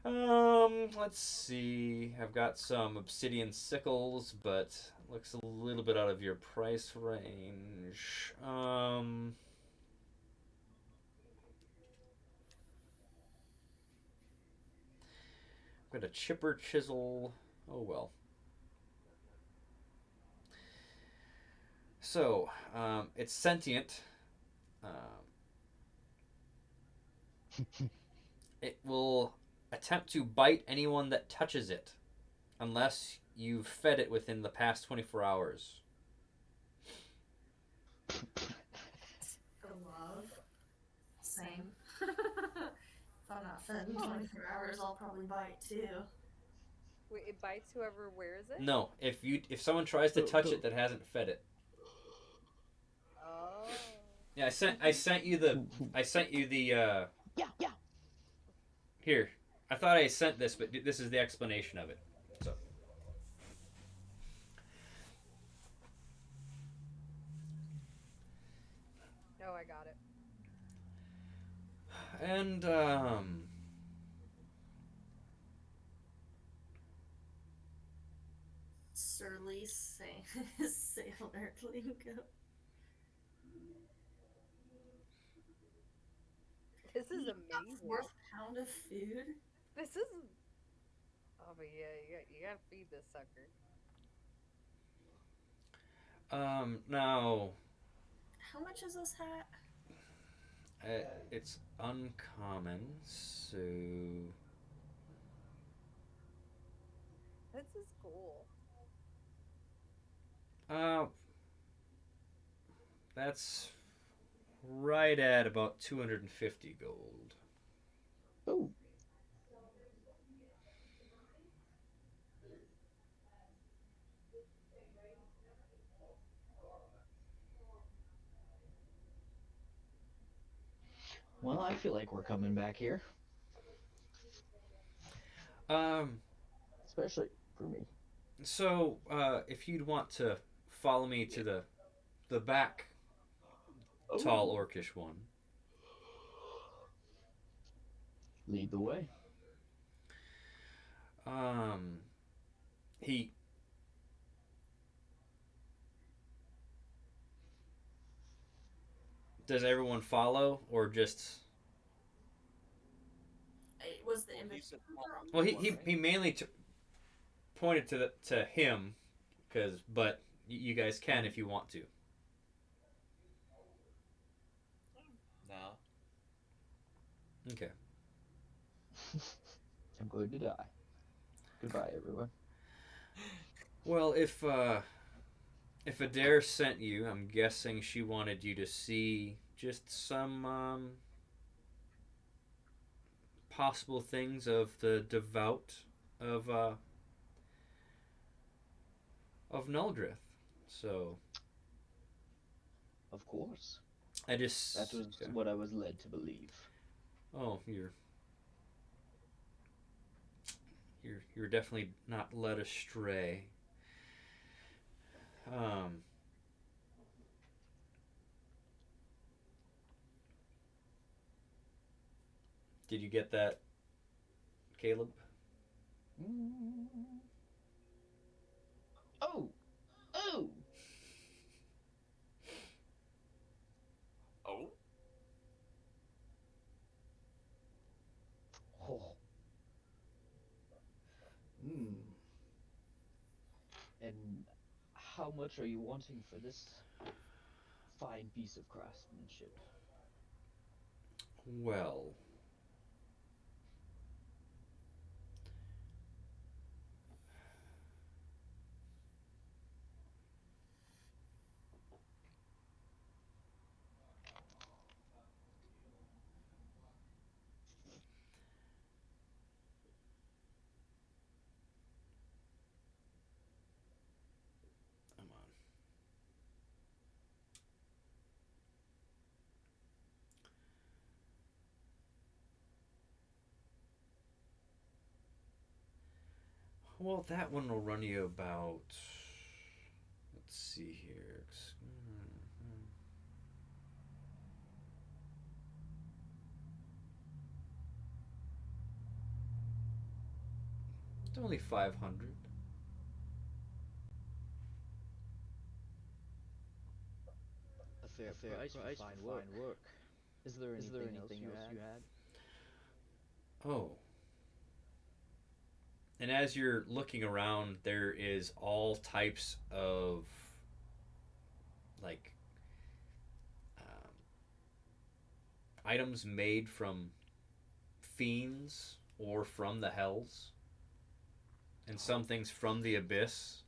Let's see. I've got some obsidian sickles, but looks a little bit out of your price range. Got a chipper chisel. Oh well. So, it's sentient. Um, it will attempt to bite anyone that touches it, unless you've fed it within the past 24 hours. For love. Same. If I'm not fed in 24 hours, I'll probably bite too. Wait, it bites whoever wears it? No, if someone tries to touch it that hasn't fed it. Oh. Yeah, I sent you the Yeah. here. I thought I sent this, but this is the explanation of it. So Oh, I got it. and Surly sailor lingo. This is A amazing. fourth pound of food? This is. Oh, but yeah, you gotta feed this sucker. now How much is this hat? it's uncommon, so This is cool. uh that's right at about 250 gold. Oh. Well, I feel like we're coming back here, Um, especially for me. so if you'd want to follow me to the back tall Oh. orcish one. Lead the way. Um, he does everyone follow or just? It was the You invitation. said follow Well, he one, he, right? he mainly pointed to him, but you guys can if you want to. No. Okay. I'm going to die. Goodbye, everyone. Well, if Adair sent you, I'm guessing she wanted you to see just some possible things of the devout of Nuldrith. So Of course. I just That was yeah. what I was led to believe. Oh, you're definitely not led astray. Um, did you get that, Caleb? Mm. Oh! Oh! And how much are you wanting for this fine piece of craftsmanship? Well, come on. Well, that one will run you about. Let's see here. It's only 500. A fair price for fine work. Is there anything else you had? Oh. And as you're looking around, there is all types of like um, items made from fiends or from the hells, and some things from the abyss,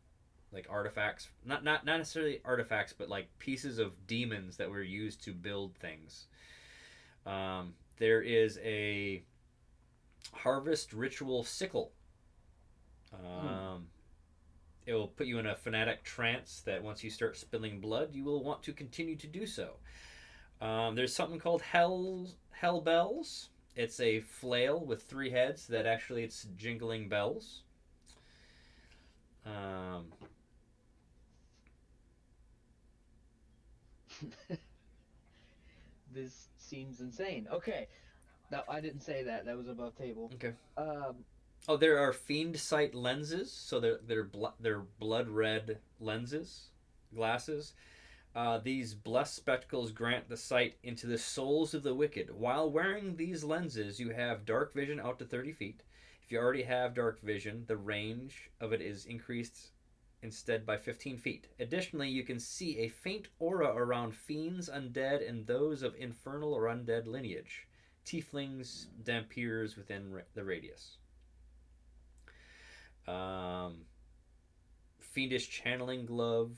like artifacts. Not necessarily artifacts, but like pieces of demons that were used to build things. There is a harvest ritual sickle. It will put you in a fanatic trance that once you start spilling blood, you will want to continue to do so. There's something called hell bells. It's a flail with 3 heads that actually it's jingling bells. Um, This seems insane. Okay. Now, I didn't say that. That was above table. okay. Um, Oh, there are fiend sight lenses. So they're blood red lenses, glasses. These blessed spectacles grant the sight into the souls of the wicked. While wearing these lenses, you have dark vision out to 30 feet. If you already have dark vision, the range of it is increased instead by 15 feet. Additionally, you can see a faint aura around fiends, undead, and those of infernal or undead lineage. Tieflings, Dampiers within the radius. Fiendish channeling glove.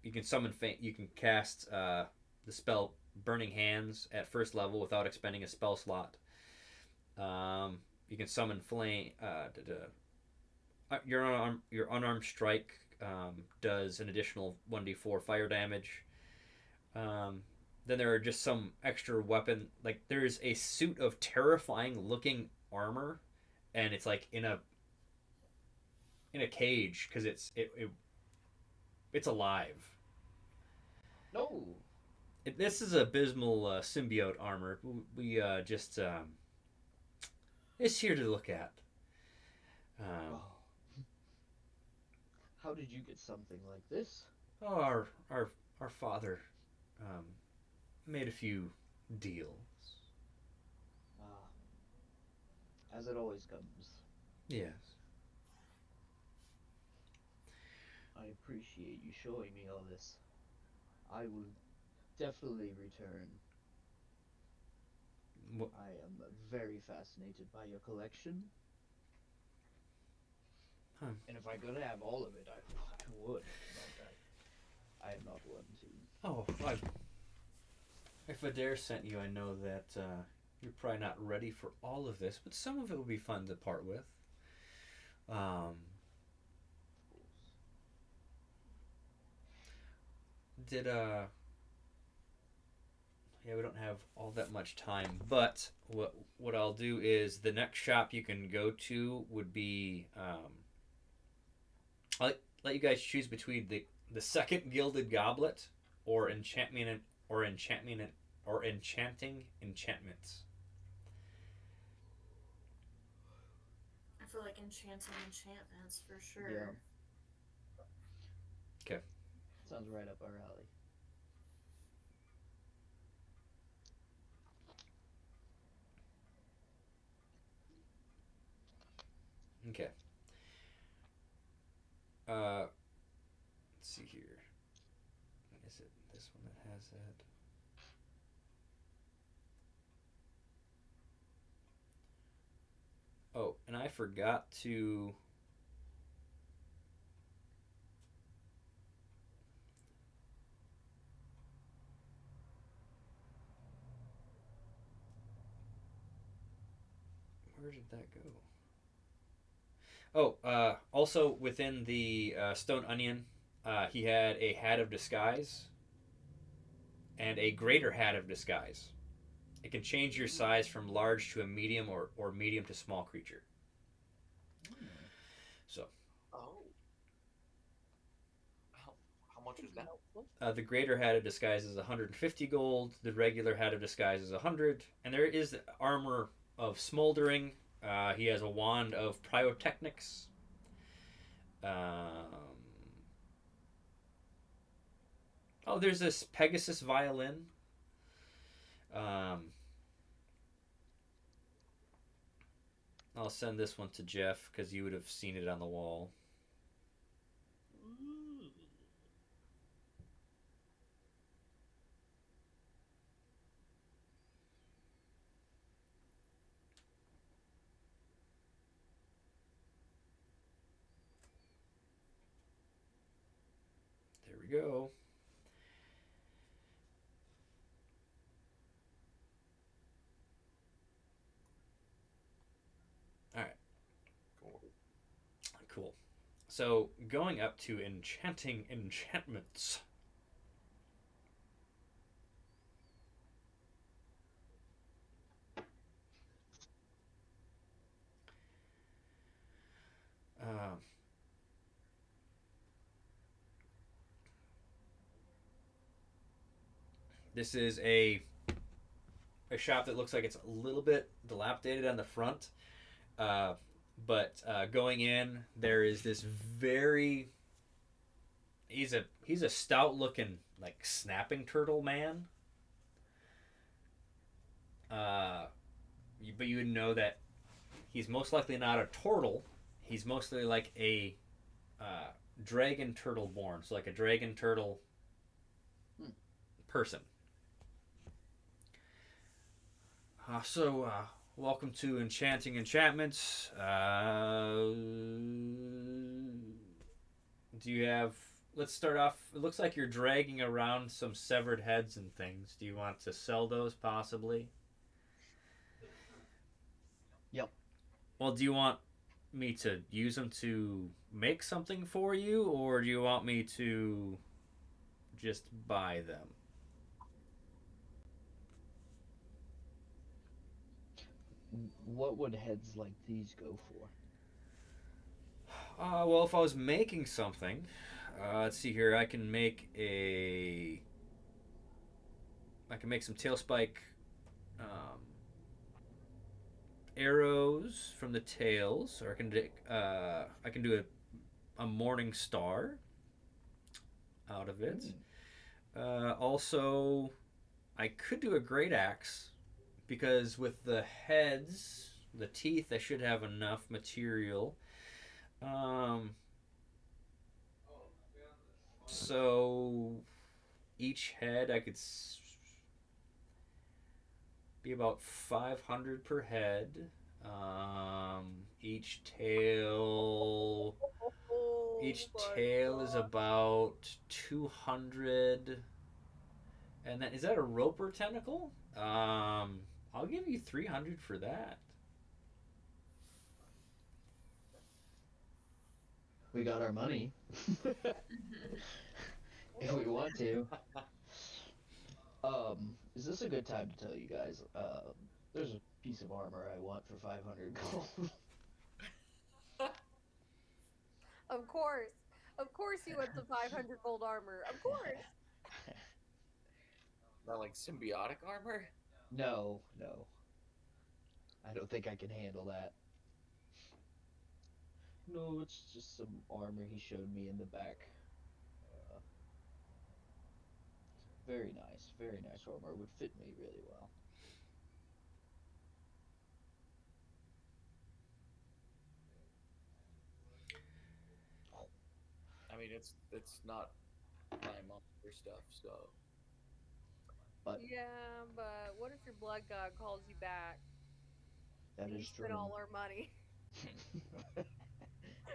You can summon you can cast the spell Burning Hands at first level without expending a spell slot. You can summon flame. Your unarmed strike does an additional 1d4 fire damage. Then there are just some extra weapon. Like there's a suit of terrifying looking armor, and it's like in a cage because it's alive. no. This is abysmal symbiote armor. We just it's here to look at. Oh. How did you get something like this? Our father made a few deals. As it always comes. Yes. I appreciate you showing me all this. I will definitely return. What? I am very fascinated by your collection. Huh. And if I could have all of it, I would. But I am not one to. Oh, if Adair sent you, I know that you're probably not ready for all of this, but some of it will be fun to part with. Did Yeah, we don't have all that much time, but what I'll do is the next shop you can go to would be I'll let you guys choose between the second gilded goblet or enchanting enchantments. I feel like enchanting enchantments for sure. Yeah. Okay. Sounds right up our alley. Okay. let's see here. Is it this one that has that? Oh, and I forgot to. Where did that go? Oh, also within the Stone Onion, he had a Hat of Disguise and a Greater Hat of Disguise. It can change your size from large to a medium or medium to small creature. So. Oh. How much is that? The Greater Hat of Disguise is 150 gold. The regular Hat of Disguise is 100. And there is the Armor of Smoldering. He has a Wand of Pyrotechnics. Oh, there's this Pegasus violin. I'll send this one to Jeff because you would have seen it on the wall. There we go. All right. Cool. So going up to enchanting enchantments. This is a shop that looks like it's a little bit dilapidated on the front. But going in, there is this very. He's a stout looking like snapping turtle man. But you would know that he's most likely not a turtle. He's mostly like a dragon turtle born, so like a dragon turtle person. Welcome to Enchanting Enchantments. Do you have... Let's start off... It looks like you're dragging around some severed heads and things. Do you want to sell those, possibly? Yep. Well, do you want me to use them to make something for you, or do you want me to just buy them? What would heads like these go for? Well, if I was making something, let's see here. I can make some tailspike arrows from the tails, or I can do a morning star out of it. Also, I could do a great axe because with the heads, the teeth, I should have enough material. So each head I could be about 500 per head. Each tail is about 200. And then, is that a roper tentacle? I'll give you 300 for that. We got our money. If we want to. Is this a good time to tell you guys? There's a piece of armor I want for 500 gold. Of course you want the 500 gold armor. Of course. Not like symbiotic armor? No. I don't think I can handle that. No, it's just some armor he showed me in the back. Very nice armor. Would fit me really well. it's not my monster stuff. So Yeah, but what if your blood god calls you back That and you is spend true. all our money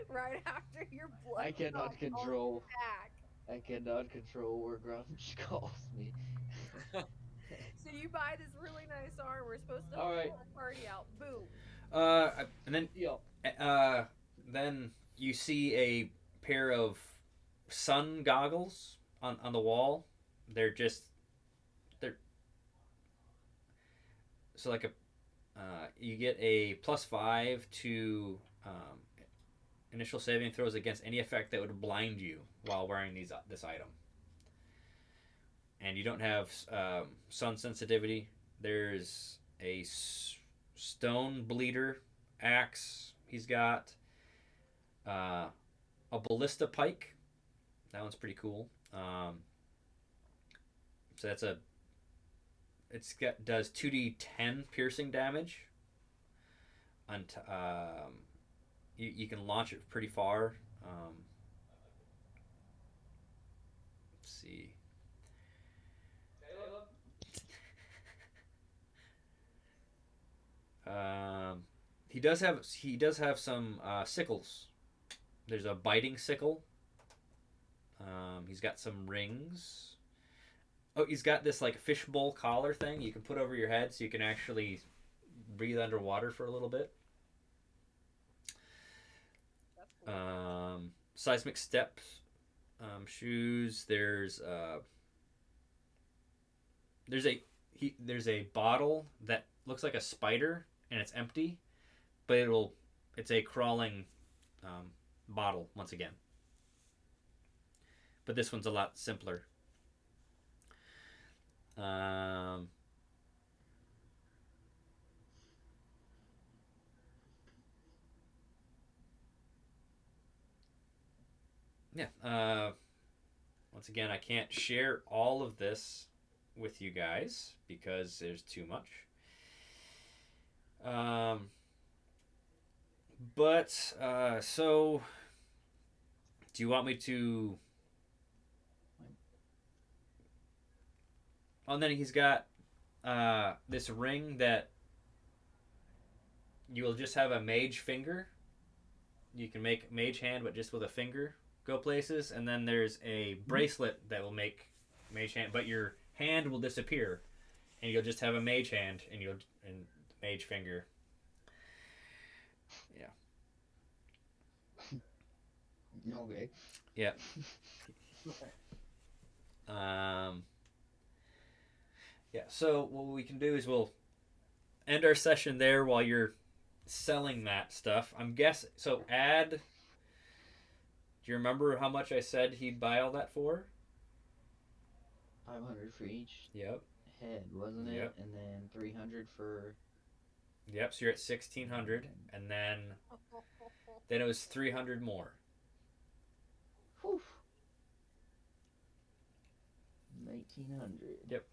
right after your blood I god cannot calls you control. back? I cannot control where Grunge calls me. So you buy this really nice armor. We're supposed to All right. pull a party out. Boom. And Yo. then you see a pair of sun goggles on the wall. They're so like a you get a +5 to initial saving throws against any effect that would blind you while wearing this item. And you don't have sun sensitivity. There's a stone bleeder axe. He's got a ballista pike. That one's pretty cool. So does 2d10 piercing damage. You can launch it pretty far. Let's see. He does have some sickles. There's a biting sickle. He's got some rings. Oh, he's got this like fishbowl collar thing you can put over your head so you can actually breathe underwater for a little bit. That's cool. Seismic steps, shoes. There's a bottle that looks like a spider and it's empty, but it's a crawling bottle once again. But this one's a lot simpler. Yeah. Once again, I can't share all of this with you guys because there's too much. So do you want me to? Oh, and then he's got this ring that you will just have a mage finger. You can make mage hand, but just with a finger go places. And then there's a bracelet that will make mage hand, but your hand will disappear, and you'll just have a mage hand and mage finger. Yeah. Okay. Yeah. Yeah. So what we can do is we'll end our session there while you're selling that stuff. I'm guessing. So add. Do you remember how much I said he'd buy all that for? 500 for each Yep. head, wasn't it? Yep. And then 300 for. Yep. So you're at 1,600, and then it was 300 more. Whew. 1900. Yep.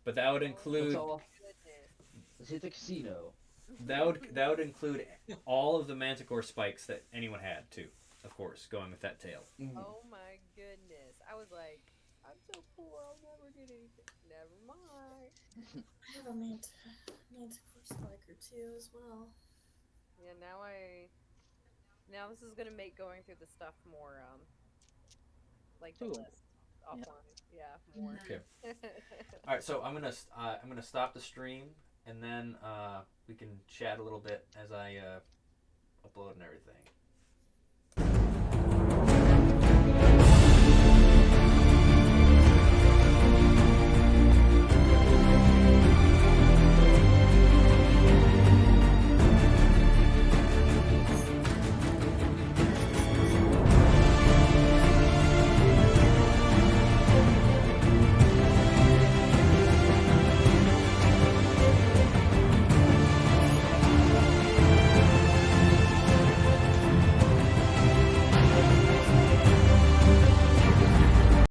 But that would include. That's all. Goodness. Let's hit the casino. That would include all of the manticore spikes that anyone had too. Of course, going with that tail. Oh my goodness. I was like, I'm so poor, I'll never get anything. Never mind. I have a manticore spike or two as well. Yeah, now this is gonna make going through the stuff more like the Cool. list offline. Yeah, more. Okay. All right, so I'm gonna stop the stream, and then we can chat a little bit as I upload and everything.